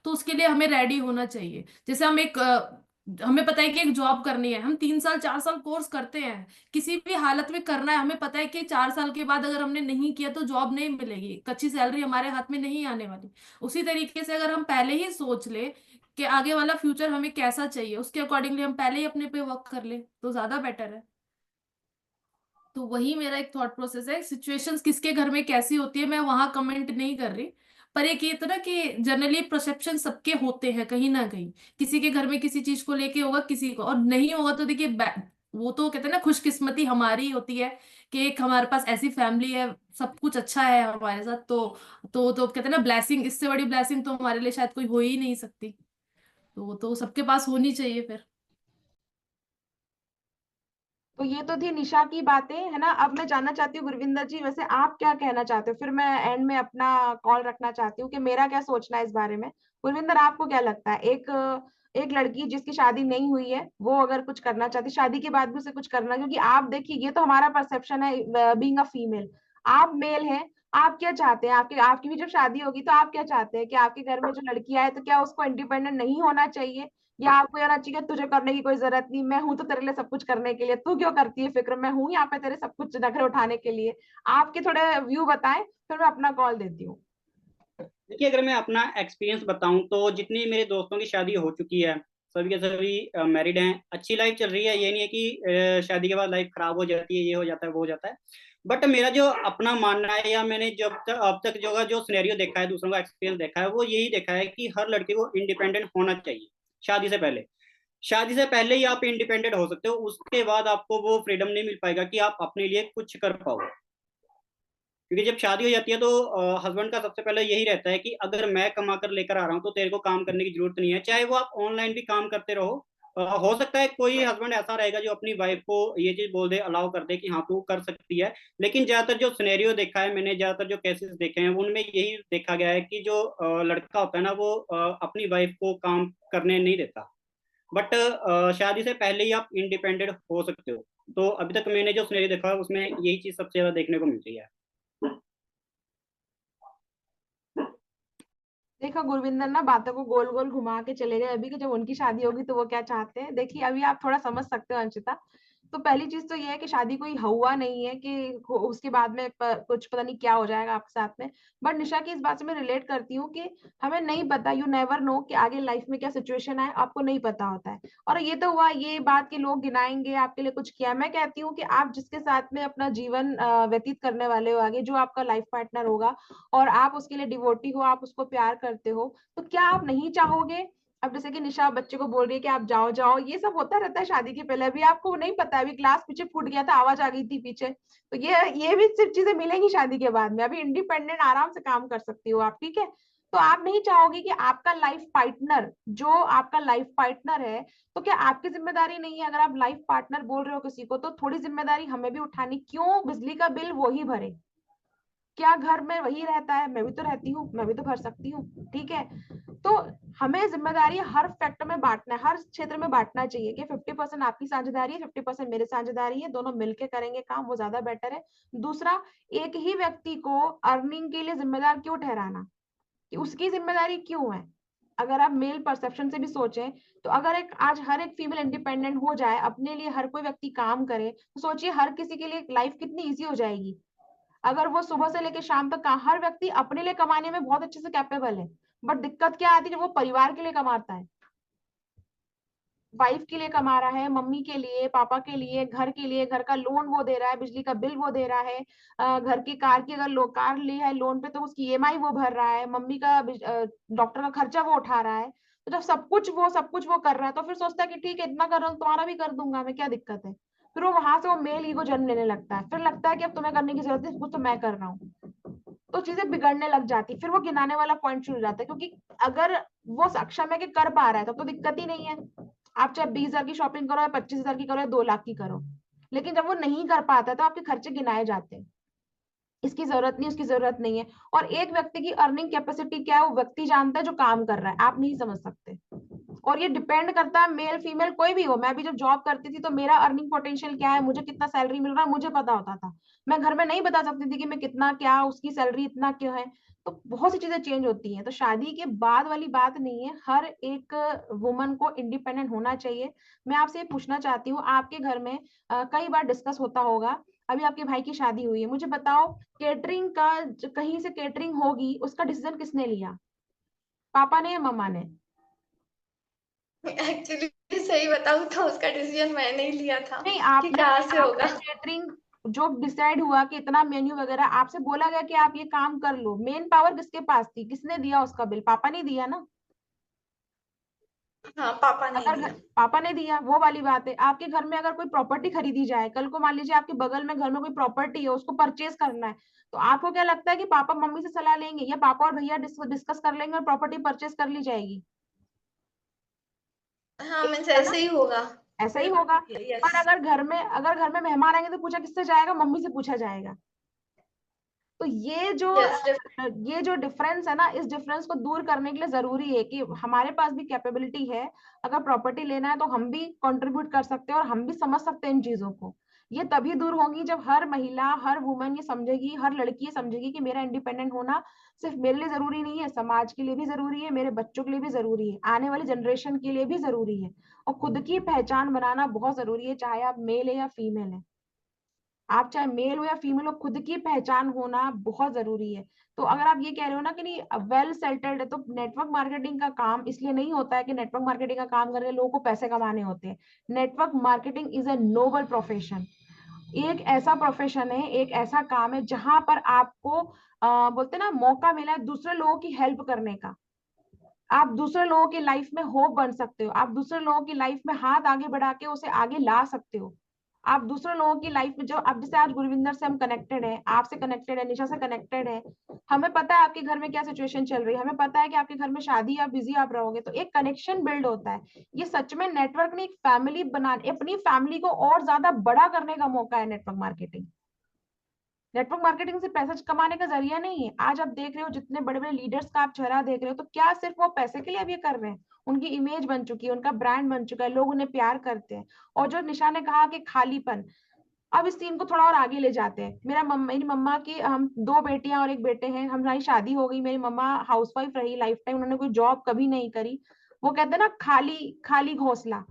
तो उसके लिए हमें रेडी होना चाहिए। जैसे हम एक हमें पता है कि एक जॉब करनी है, हम 3 साल 4 साल कोर्स करते हैं, किसी भी हालत में करना है। हमें पता है कि 4 साल के बाद अगर हमने नहीं किया तो जॉब नहीं मिलेगी, कच्ची सैलरी हमारे हाथ में नहीं आने वाली। उसी तरीके से अगर हम पहले ही सोच ले कि आगे वाला फ्यूचर हमें कैसा चाहिए, उसके अकॉर्डिंगली हम पहले ही अपने पे वर्क कर ले, तो ज्यादा बेटर है। तो वही मेरा एक थॉट प्रोसेस है। सिचुएशंस किसके घर में कैसी होती है मैं वहां कमेंट नहीं कर रही, पर एक ये तो ना कि जनरली परसेप्शन सबके होते हैं कहीं ना कहीं। किसी के घर में किसी चीज को लेके होगा, किसी को और नहीं होगा। तो देखिए, वो तो कहते हैं ना, खुशकिस्मती हमारी ही होती है कि एक हमारे पास ऐसी फैमिली है, सब कुछ अच्छा है हमारे साथ। तो कहते हैं ना, ब्लेसिंग, इससे बड़ी ब्लेसिंग तो हमारे लिए शायद कोई हो ही नहीं सकती। तो सबके पास होनी चाहिए फिर। तो ये तो थी निशा की बातें, है ना। अब मैं जानना चाहती हूँ गुरविंदर जी, वैसे आप क्या कहना चाहते हो, फिर मैं एंड में अपना कॉल रखना चाहती हूँ कि मेरा क्या सोचना है इस बारे में। गुरविंदर, आपको क्या लगता है, एक एक लड़की जिसकी शादी नहीं हुई है, वो अगर कुछ करना चाहती, शादी के बाद भी उसे कुछ करना, क्योंकि आप देखिए, ये तो हमारा परसेप्शन है बीइंग अ फीमेल। आप मेल हैं, आप क्या चाहते हैं, आपके आपकी भी जब शादी होगी तो आप क्या चाहते हैं कि आपके घर में जो लड़की आए तो क्या उसको इंडिपेंडेंट नहीं होना चाहिए, या आपको ये होना चाहिए तुझे करने की कोई जरूरत नहीं, मैं हूं तो तेरे लिए सब कुछ करने के लिए, तू क्यों करती है फिक्र, मैं हूं यहाँ पे तेरे सब कुछ नखरे उठाने के लिए। आपके थोड़े व्यू बताएं, फिर मैं अपना कॉल देती हूँ। देखिए, अगर मैं अपना एक्सपीरियंस बताऊं तो जितनी मेरे दोस्तों की शादी हो चुकी है, सभी के सभी मैरिड हैं, अच्छी लाइफ चल रही है। ये नहीं है कि शादी के बाद लाइफ खराब हो जाती है, ये हो जाता है, वो हो जाता है। बट मेरा जो अपना मानना है, या मैंने जब तक अब तक जो सिनेरियो देखा है, दूसरों का एक्सपीरियंस देखा है, वो यही देखा है कि हर लड़के को इंडिपेंडेंट होना चाहिए शादी से पहले। शादी से पहले ही आप इंडिपेंडेंट हो सकते हो, उसके बाद आपको वो फ्रीडम नहीं मिल पाएगा कि आप अपने लिए कुछ कर पाओ। क्योंकि जब शादी हो जाती है तो हस्बैंड का सबसे पहले यही रहता है कि अगर मैं कमा कर लेकर आ रहा हूँ तो तेरे को काम करने की जरूरत नहीं है, चाहे वो आप ऑनलाइन भी काम करते रहो। हो सकता है कोई हस्बैंड ऐसा रहेगा जो अपनी वाइफ को ये चीज बोल दे, अलाउ कर दे कि हाँ तू कर सकती है। लेकिन ज्यादातर जो सिनेरियो देखा है मैंने, ज्यादातर जो केसेस देखे हैं, उनमें यही देखा गया है कि जो लड़का होता है ना, वो अपनी वाइफ को काम करने नहीं देता। बट शादी से पहले ही आप इंडिपेंडेंट हो सकते हो। तो अभी तक मैंने जो सिनेरियो देखा है उसमें यही चीज सबसे ज्यादा देखने को मिलती है। देखो गुरविंदर ना बातों को गोल गोल घुमा के चले गए अभी, कि जब उनकी शादी होगी तो वो क्या चाहते हैं। देखिए अभी आप थोड़ा समझ सकते हो अंशिता। तो पहली चीज तो ये है कि शादी कोई हुआ नहीं है कि उसके बाद में कुछ पता नहीं क्या हो जाएगा आपके साथ में। बट निशा की इस बात से मैं रिलेट करती हूँ कि हमें नहीं पता, यू नेवर नो कि आगे लाइफ में क्या सिचुएशन है, आपको नहीं पता होता है। और ये तो हुआ ये बात कि लोग गिनाएंगे आपके लिए कुछ किया। मैं कहती हूँ कि आप जिसके साथ में अपना जीवन व्यतीत करने वाले हो आगे, जो आपका लाइफ पार्टनर होगा, और आप उसके लिए डिवोटी हो, आप उसको प्यार करते हो, तो क्या आप नहीं चाहोगे। अब जैसे कि निशा बच्चे को बोल रही है कि आप जाओ जाओ, ये सब होता रहता है शादी के पहले। अभी आपको नहीं पता, अभी ग्लास पीछे फूट गया था, आवाज आ गई थी पीछे, तो ये भी सिर्फ चीजें मिलेंगी शादी के बाद में। अभी इंडिपेंडेंट आराम से काम कर सकती हो आप, ठीक है। तो आप नहीं चाहोगे कि आपका लाइफ पार्टनर, जो आपका लाइफ पार्टनर है, तो क्या आपकी जिम्मेदारी नहीं है। अगर आप लाइफ पार्टनर बोल रहे हो किसी को, तो थोड़ी जिम्मेदारी हमें भी उठानी। क्यों बिजली का बिल वो ही भरे, क्या घर में वही रहता है, मैं भी तो रहती हूँ, मैं भी तो भर सकती हूँ, ठीक है। तो हमें जिम्मेदारी हर फैक्टर में बांटना है, हर क्षेत्र में बांटना चाहिए कि 50% आपकी साझेदारी है, 50% मेरी साझेदारी है, दोनों मिलके करेंगे काम, वो ज्यादा बेटर है। दूसरा, एक ही व्यक्ति को अर्निंग के लिए जिम्मेदार क्यों ठहराना, कि उसकी जिम्मेदारी क्यों है। अगर आप मेल परसेप्शन से भी सोचें, तो अगर एक आज हर एक फीमेल इंडिपेंडेंट हो जाए, अपने लिए हर कोई व्यक्ति काम करे, तो सोचिए हर किसी के लिए लाइफ कितनी ईजी हो जाएगी। अगर वो सुबह से लेकर शाम तक हर व्यक्ति अपने लिए कमाने में बहुत अच्छे से कैपेबल है, बट दिक्कत क्या आती है जब वो परिवार के लिए कमाता है, वाइफ के लिए कमा रहा है, मम्मी के लिए, पापा के लिए, घर के लिए, घर का लोन वो दे रहा है, बिजली का बिल वो दे रहा है, घर की कार की अगर कार ली है लोन पे तो उसकी ईएमआई वो भर रहा है, मम्मी का डॉक्टर का खर्चा वो उठा रहा है। तो जब सब कुछ वो कर रहा है, तो फिर सोचता है कि ठीक है इतना कर रहा हूँ तुम्हारा भी कर दूंगा मैं, क्या दिक्कत है। फिर वो वहां से वो मेल ईगो जन्म लेने लगता है, फिर लगता है कि अब तुम्हें करने की जरूरत है, कुछ तो मैं कर रहा हूँ। तो चीजें बिगड़ने लग जाती, फिर वो गिनाने वाला पॉइंट शुरू हो जाता है। क्योंकि अगर वो सक्षम है कि कर पा रहा है, तब तो दिक्कत ही नहीं है। आप चाहे 20,000 की शॉपिंग करो या 25,000 की करो या 2 लाख की करो, लेकिन जब वो नहीं कर पाता तो आपके खर्चे गिनाए जाते हैं। इसकी जरूरत नहीं, उसकी जरूरत नहीं है। और एक व्यक्ति की अर्निंग कैपेसिटी क्या है, वो व्यक्ति जानता है जो काम कर रहा है, आप नहीं समझ सकते। और ये डिपेंड करता है, मेल फीमेल कोई भी हो। मैं भी जब जॉब करती थी तो मेरा अर्निंग पोटेंशियल क्या है, मुझे कितना सैलरी मिल रहा है, मुझे पता होता था। मैं घर में नहीं बता सकती थी कि मैं कितना, क्या उसकी सैलरी इतना क्यों है। तो बहुत सी चीजें चेंज होती हैं। तो शादी के बाद वाली बात नहीं है, हर एक वुमन को इंडिपेंडेंट होना चाहिए। मैं आपसे ये पूछना चाहती हूँ, आपके घर में कई बार डिस्कस होता होगा, अभी आपके भाई की शादी हुई है, मुझे बताओ केटरिंग का, कहीं से केटरिंग होगी, उसका डिसीजन किसने लिया, पापा ने या मम्मा ने। एक्चुअली सही बताऊं तो उसका डिसीजन मैंने ही लिया था नहीं, कि आपने कहाँ से होगा। आपने केटरिंग जो डिसाइड हुआ कि इतना मेन्यू वगैरह, आपसे बोला गया कि आप ये काम कर लो, मेन पावर किसके पास थी, किसने दिया उसका बिल, पापा ने दिया ना। हाँ, पापा ने अगर दिया। पापा ने दिया, वो वाली बात है। आपके घर में अगर कोई प्रॉपर्टी खरीदी जाए, कल को मान लीजिए आपके बगल में घर में कोई प्रॉपर्टी है, उसको परचेज करना है, तो आपको क्या लगता है कि पापा मम्मी से सलाह लेंगे या पापा और भैया डिस्कस कर लेंगे और प्रॉपर्टी परचेज कर ली जाएगी। हाँ, एक मीन्स है ना, ऐसे ही होगा। ऐसा ही होगा। यस। पर अगर घर में मेहमान आएंगे तो पूछा किससे जाएगा, मम्मी से पूछा जाएगा। तो यस। ये जो डिफरेंस है ना, इस डिफरेंस को दूर करने के लिए जरूरी है कि हमारे पास भी कैपेबिलिटी है। अगर प्रॉपर्टी लेना है तो हम भी कंट्रीब्यूट कर सकते हैं और हम भी समझ सकते हैं इन चीजों को। ये तभी दूर होंगी जब हर महिला, हर वुमन ये समझेगी, हर लड़की ये समझेगी कि मेरा इंडिपेंडेंट होना सिर्फ मेरे लिए जरूरी नहीं है, समाज के लिए भी जरूरी है, मेरे बच्चों के लिए भी जरूरी है, आने वाली जनरेशन के लिए भी जरूरी है। और खुद की पहचान बनाना बहुत जरूरी है, चाहे आप मेल है या फीमेल है। आप चाहे मेल हो या फीमेल हो, खुद की पहचान होना बहुत जरूरी है। तो अगर आप ये कह रहे हो ना कि नहीं वेल सेटल्ड है, तो नेटवर्क मार्केटिंग का काम इसलिए नहीं होता है कि नेटवर्क मार्केटिंग का काम करके लोगों को पैसे कमाने होते हैं। Network marketing is a noble profession. एक ऐसा प्रोफेशन है, एक ऐसा काम है जहां पर आपको बोलते ना मौका मिला है दूसरे लोगों की हेल्प करने का। आप दूसरे लोगों की लाइफ में होप बन सकते हो, आप दूसरे लोगों की लाइफ में हाथ आगे बढ़ा के उसे आगे ला सकते हो। आप दूसरे लोगों की लाइफ में जो अब जैसे आज गुरविंदर से हम कनेक्टेड है, आपसे कनेक्टेड है, निशा से कनेक्टेड है, हमें पता है आपके घर में क्या सिचुएशन चल रही है, हमें पता है कि आपके घर में शादी या बिजी आप रहोगे, तो एक कनेक्शन बिल्ड होता है। ये सच में नेटवर्क ने एक फैमिली बना, अपनी फैमिली को और ज्यादा बड़ा करने का मौका है नेटवर्क मार्केटिंग। नेटवर्क मार्केटिंग से पैसा कमाने का जरिया नहीं है। आज आप देख रहे हो जितने बड़े बड़े लीडर्स का आप चेहरा देख रहे हो, तो क्या सिर्फ वो पैसे के लिए अब ये कर रहे हैं? उनकी इमेज बन चुकी है, उनका ब्रांड बन चुका है, लोग उन्हें प्यार करते हैं। और जो निशा ने कहा कि खालीपन, अब इस सीन को थोड़ा और आगे ले जाते हैं। मेरी मम्मा की, हम 2 बेटियां और 1 बेटे हैं, हमारी शादी हो गई, मेरी मम्मा हाउसवाइफ रही लाइफ टाइम, उन्होंने कोई जॉब कभी नहीं करी। वो कहते हैं ना खाली खाली घोंसला।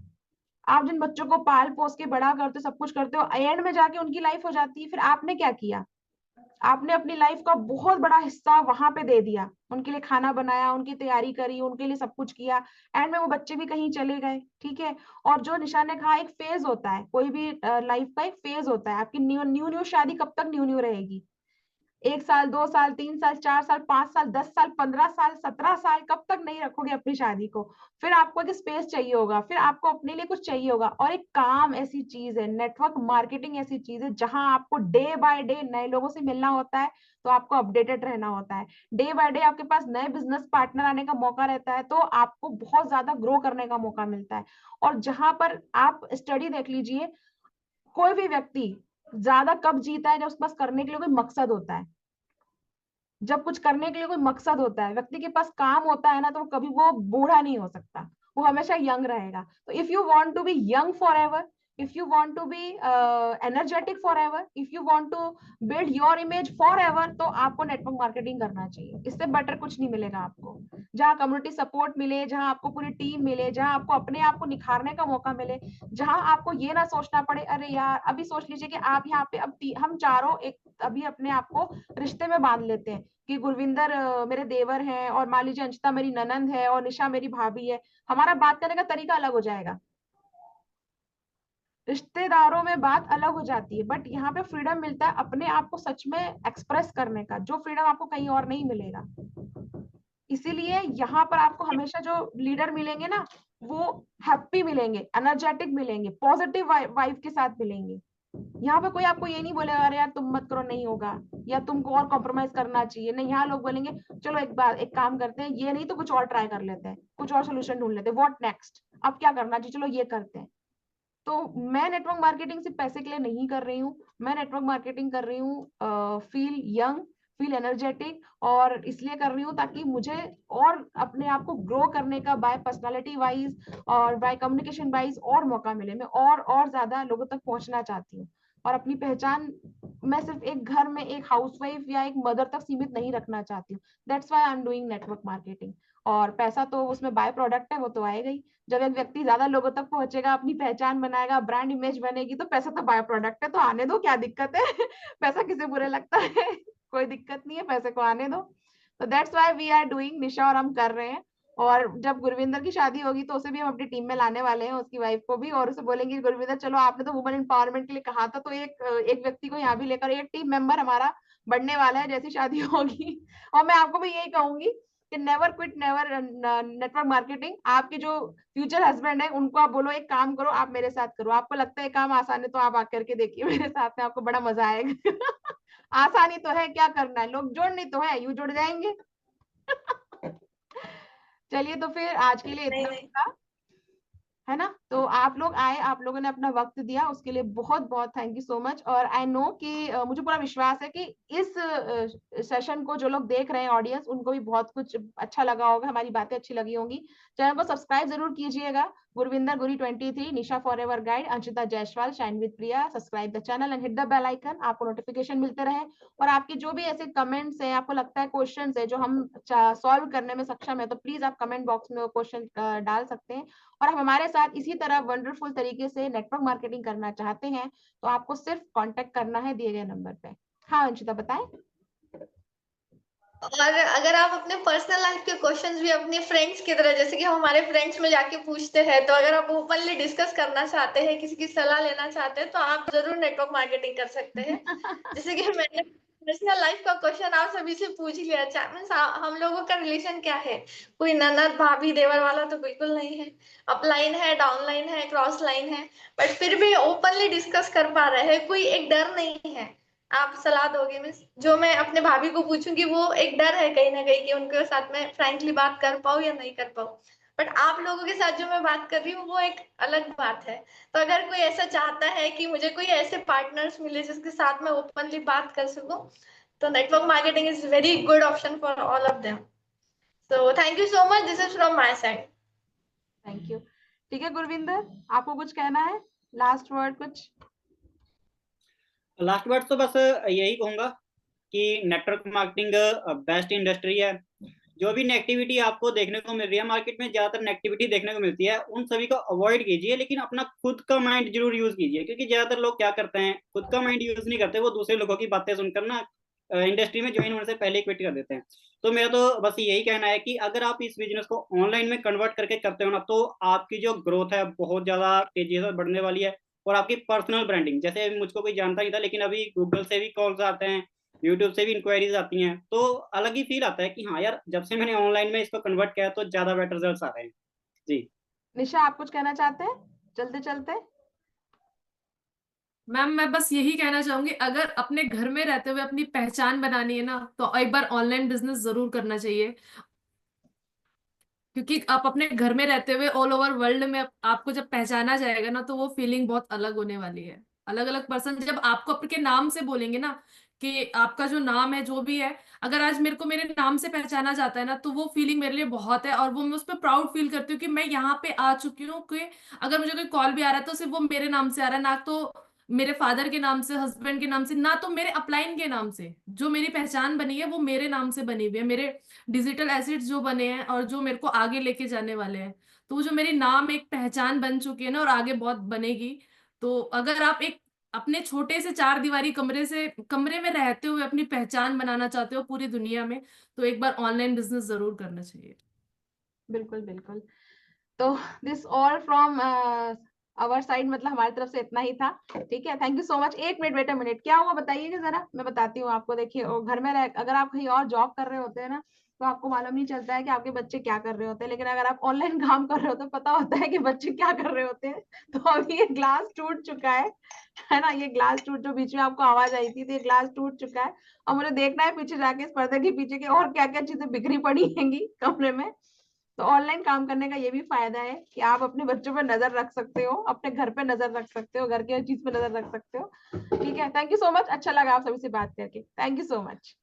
आप जिन बच्चों को पाल पोस के बड़ा करते हो, सब कुछ करते हो, एंड में जाके उनकी लाइफ हो जाती है। फिर आपने क्या किया? आपने अपनी लाइफ का बहुत बड़ा हिस्सा वहां पे दे दिया, उनके लिए खाना बनाया, उनकी तैयारी करी, उनके लिए सब कुछ किया, एंड में वो बच्चे भी कहीं चले गए। ठीक है। और जो निशा ने कहा, एक फेज होता है, कोई भी लाइफ का एक फेज होता है। आपकी न्यू न्यू न्यू शादी कब तक न्यू न्यू रहेगी? 1 साल, 2 साल, 3 साल, 4 साल, 5 साल, 10 साल, 15 साल, 17 साल, कब तक नहीं रखोगे अपनी शादी को? फिर आपको एक स्पेस चाहिए होगा, फिर आपको अपने लिए कुछ चाहिए होगा। और एक काम ऐसी चीज है, नेटवर्क मार्केटिंग ऐसी चीज है, जहां आपको डे बाय डे नए लोगों से मिलना होता है, तो आपको अपडेटेड रहना होता है। डे बाय डे आपके पास नए बिजनेस पार्टनर आने का मौका रहता है, तो आपको बहुत ज्यादा ग्रो करने का मौका मिलता है। और जहां पर आप स्टडी देख लीजिए, कोई भी व्यक्ति ज्यादा कब जीता है? जब उसके पास करने के लिए कोई मकसद होता है। जब कुछ करने के लिए कोई मकसद होता है, व्यक्ति के पास काम होता है ना, तो कभी वो बूढ़ा नहीं हो सकता, वो हमेशा यंग रहेगा। तो if you want to be young forever, if you want to be energetic forever, if you want to build your image forever, तो आपको नेटवर्क मार्केटिंग करना चाहिए। इससे बेटर कुछ नहीं मिलेगा आपको। जहाँ कम्युनिटी सपोर्ट मिले, जहाँ आपको पूरी टीम मिले, जहाँ आपको अपने आप को निखारने का मौका मिले, जहाँ आपको ये ना सोचना पड़े, अरे यार अभी सोच लीजिए कि आप यहाँ पे अब हम चारों एक अभी अपने आप को रिश्ते में बांध लेते हैं कि गुरविंदर मेरे देवर हैं, और मान लीजिए अंशिता मेरी ननंद है, और निशा मेरी भाभी है। हमारा बात करने का तरीका अलग हो जाएगा, रिश्तेदारों में बात अलग हो जाती है। बट यहाँ पे फ्रीडम मिलता है अपने आप को सच में एक्सप्रेस करने का, जो फ्रीडम आपको कहीं और नहीं मिलेगा। इसीलिए यहाँ पर आपको हमेशा जो लीडर मिलेंगे ना, वो हैप्पी मिलेंगे, एनर्जेटिक मिलेंगे, पॉजिटिव वाइब के साथ मिलेंगे। यहाँ पे कोई आपको ये नहीं बोलेगा अरे यार तुम मत करो, नहीं होगा, या तुमको और कॉम्प्रोमाइज करना चाहिए। नहीं, यहाँ लोग बोलेंगे चलो एक काम करते हैं, ये नहीं तो कुछ और ट्राई कर लेते हैं, कुछ और सोल्यूशन ढूंढ लेते हैं, व्हाट नेक्स्ट, अब क्या करना चाहिए, चलो ये करते हैं। तो मैं नेटवर्क मार्केटिंग सिर्फ पैसे के लिए नहीं कर रही हूँ, मैं नेटवर्क मार्केटिंग कर रही हूँ फील यंग, फील एनर्जेटिक, और इसलिए कर रही हूँ ताकि मुझे और अपने आप को ग्रो करने का बाय पर्सनालिटी वाइज और बाय कम्युनिकेशन वाइज और मौका मिले। मैं और ज्यादा लोगों तक पहुंचना चाहती हूँ, और अपनी पहचान मैं सिर्फ एक घर में एक हाउसवाइफ या एक मदर तक सीमित नहीं रखना चाहती हूँ। That's why I am doing network marketing. और पैसा तो उसमें बाय प्रोडक्ट है, वो तो आएगा ही। जब एक व्यक्ति ज्यादा लोगों तक पहुंचेगा, अपनी पहचान बनाएगा, ब्रांड इमेज बनेगी, तो पैसा तो बाय प्रोडक्ट है, तो आने दो, क्या दिक्कत है? पैसा किसे बुरे लगता है? कोई दिक्कत नहीं है, पैसे को आने दो। तो that's why we are doing, Nisha और हम कर रहे हैं। और जब गुरविंदर की शादी होगी तो उसे भी हम अपनी टीम में लाने वाले हैं, उसकी वाइफ को भी, और उसे बोलेंगे गुरविंदर चलो, आपने तो वुमेन एम्पावरमेंट के लिए कहा था, तो एक व्यक्ति को यहाँ भी लेकर, एक टीम मेंबर हमारा बढ़ने वाला है जैसी शादी होगी। और मैं आपको भी यही कहूंगी कि never quit never network marketing. आपके जो फ्यूचर हस्बैंड है उनको आप बोलो एक काम करो, आप मेरे साथ करो, आपको लगता है काम आसान है तो आप आकर के देखिए मेरे साथ में, आपको बड़ा मजा आएगा। आसानी तो है, क्या करना है, लोग जोड़ने तो है, यू जुड़ जाएंगे। चलिए, तो फिर आज के लिए इतना ही था, है ना? तो आप लोग आए, आप लोगों ने अपना वक्त दिया, उसके लिए बहुत बहुत थैंक यू सो मच। और आई नो कि मुझे पूरा विश्वास है कि इस सेशन को जो लोग देख रहे हैं, ऑडियंस, उनको भी बहुत कुछ अच्छा लगा होगा, हमारी बातें अच्छी लगी होंगी। चैनल को सब्सक्राइब जरूर कीजिएगा। Gurvinder Guri 23, Nisha for ever guide, Anshita Jaiswal, shine with Priya. Subscribe the channel and hit the bell icon, आपको नोटिफिकेशन मिलते रहे। और आपके जो भी ऐसे कमेंट्स हैं, आपको लगता है क्वेश्चंस है जो हम सॉल्व करने में सक्षम है, तो प्लीज आप कमेंट बॉक्स में वो क्वेश्चन डाल सकते हैं। और आप हमारे साथ इसी तरह वंडरफुल तरीके से नेटवर्क मार्केटिंग करना चाहते हैं तो आपको सिर्फ कांटेक्ट करना है दिए गए नंबर पे। हाँ अंशिता बताएं। और अगर आप अपने पर्सनल लाइफ के क्वेश्चंस भी अपने फ्रेंड्स की तरह, जैसे कि हम हमारे फ्रेंड्स में जाके पूछते हैं, तो अगर आप ओपनली डिस्कस करना चाहते हैं, किसी की सलाह लेना चाहते हैं, तो आप जरूर नेटवर्क मार्केटिंग कर सकते हैं। जैसे कि मैंने पर्सनल लाइफ का क्वेश्चन आप सभी से पूछ लिया, मीन्स हम लोगों का रिलेशन क्या है, कोई ननद भाभी देवर वाला तो बिल्कुल नहीं है, अपलाइन है, डाउनलाइन है, क्रॉस लाइन है, बट फिर भी ओपनली डिस्कस कर पा रहे हैं, कोई एक डर नहीं है। आप सलाह दोगे, मीन्स जो मैं अपने भाभी को पूछूंगी वो एक डर है कहीं ना कहीं कि उनके साथ में फ्रैंकली बात कर पाऊँ या नहीं कर पाऊँ, बट आप लोगों के साथ जो मैं बात कर रही हूँ वो एक अलग बात है। तो अगर कोई ऐसा चाहता है कि मुझे कोई ऐसे पार्टनर्स मिले जिसके साथ मैं ओपनली बात कर सकूं, तो network marketing is very good option for all of them. So thank you so much, this is from my side. Thank you. ठीक है गुरविंदर, आपको कुछ कहना है, लास्ट वर्ड कुछ? लास्ट वर्ड तो बस यही कहूंगा कि नेटवर्क मार्केटिंग बेस्ट इंडस्ट्री है। जो भी नेगेटिविटी आपको देखने को मिल रही है मार्केट में, ज्यादातर नेगेटिविटी देखने को मिलती है, उन सभी को अवॉइड कीजिए, लेकिन अपना खुद का माइंड जरूर यूज कीजिए, क्योंकि ज्यादातर लोग क्या करते हैं, खुद का माइंड यूज नहीं करते, वो दूसरे लोगों की बातें सुनकर ना इंडस्ट्री में ज्वाइन होने से पहले क्विट कर देते हैं। तो मेरा तो बस यही कहना है कि अगर आप इस बिजनेस को ऑनलाइन में कन्वर्ट करके करते हो ना, तो आपकी जो ग्रोथ है बहुत ज्यादा तेजी से बढ़ने वाली है। और आपकी पर्सनल ब्रांडिंग, जैसे मुझको कोई जानता नहीं था, लेकिन अभी गूगल से भी कॉल्स आते हैं, यूट्यूब से भी इंक्वायरीज आती हैं, तो अलग ही फील आता है कि हाँ यार, जब से मैंने ऑनलाइन में इसको कन्वर्ट किया तो ज्यादा बेटर रिजल्ट्स आ रहे हैं। जी निशा आप कुछ कहना चाहते हैं चलते चलते? मैम मैं बस यही कहना चाहूंगी, अगर अपने घर में रहते हुए अपनी पहचान बनानी है ना, तो एक बार ऑनलाइन बिजनेस जरूर करना चाहिए। क्योंकि आप अपने घर में रहते हुए ऑल ओवर वर्ल्ड में आपको जब पहचाना जाएगा ना, तो वो फीलिंग बहुत अलग होने वाली है। अलग अलग पर्सन जब आपको आपके नाम से बोलेंगे ना, कि आपका जो नाम है जो भी है, अगर आज मेरे को मेरे नाम से पहचाना जाता है ना, तो वो फीलिंग मेरे लिए बहुत है, और वो मैं उस पर प्राउड फील करती हूँ कि मैं यहाँ पे आ चुकी हूँ। कि अगर मुझे कोई कॉल भी आ रहा है तो सिर्फ वो मेरे नाम से आ रहा है, ना तो मेरे फादर के नाम से, हस्बैंड के नाम से, ना तो मेरे अपलाइन के नाम से। जो मेरी पहचान बनी है वो मेरे नाम से बनी हुई है, मेरे डिजिटल एसेट्स जो बने हैं और जो मेरे को आगे लेके जाने वाले हैं। तो वो जो मेरी नाम एक पहचान बन चुकी है ना, और आगे बहुत बनेगी। तो अगर आप एक अपने छोटे से चार दीवारी कमरे में रहते हुए अपनी पहचान बनाना चाहते हो पूरी दुनिया में, तो एक बार ऑनलाइन बिजनेस जरूर करना चाहिए। बिल्कुल बिल्कुल। तो this all from our side, मतलब हमारी तरफ से इतना ही था। ठीक है, थैंक यू सो मच। एक मिनट, वेट अ मिनट, क्या हुआ बताइएगा जरा, मैं बताती हूँ आपको। देखिए घर में रह, अगर आप कहीं और जॉब कर रहे होते हैं ना, तो आपको मालूम नहीं चलता है कि आपके बच्चे क्या कर रहे होते हैं, लेकिन अगर आप ऑनलाइन काम कर रहे हो तो पता होता है कि बच्चे क्या कर रहे होते हैं। तो अभी ये ग्लास टूट चुका है ना, ये ग्लास टूट, जो बीच में आपको आवाज आई थी, तो ये ग्लास टूट चुका है। और मुझे देखना है पीछे जाके इस पर्दे के पीछे के और क्या क्या चीजें बिखरी पड़ी हैंगी कमरे में। तो ऑनलाइन काम करने का ये भी फायदा है कि आप अपने बच्चों पर नजर रख सकते हो, अपने घर पे नजर रख सकते हो, घर की हर चीज पे नजर रख सकते हो। ठीक है, थैंक यू सो मच, अच्छा लगा आप सभी से बात करके, थैंक यू सो मच।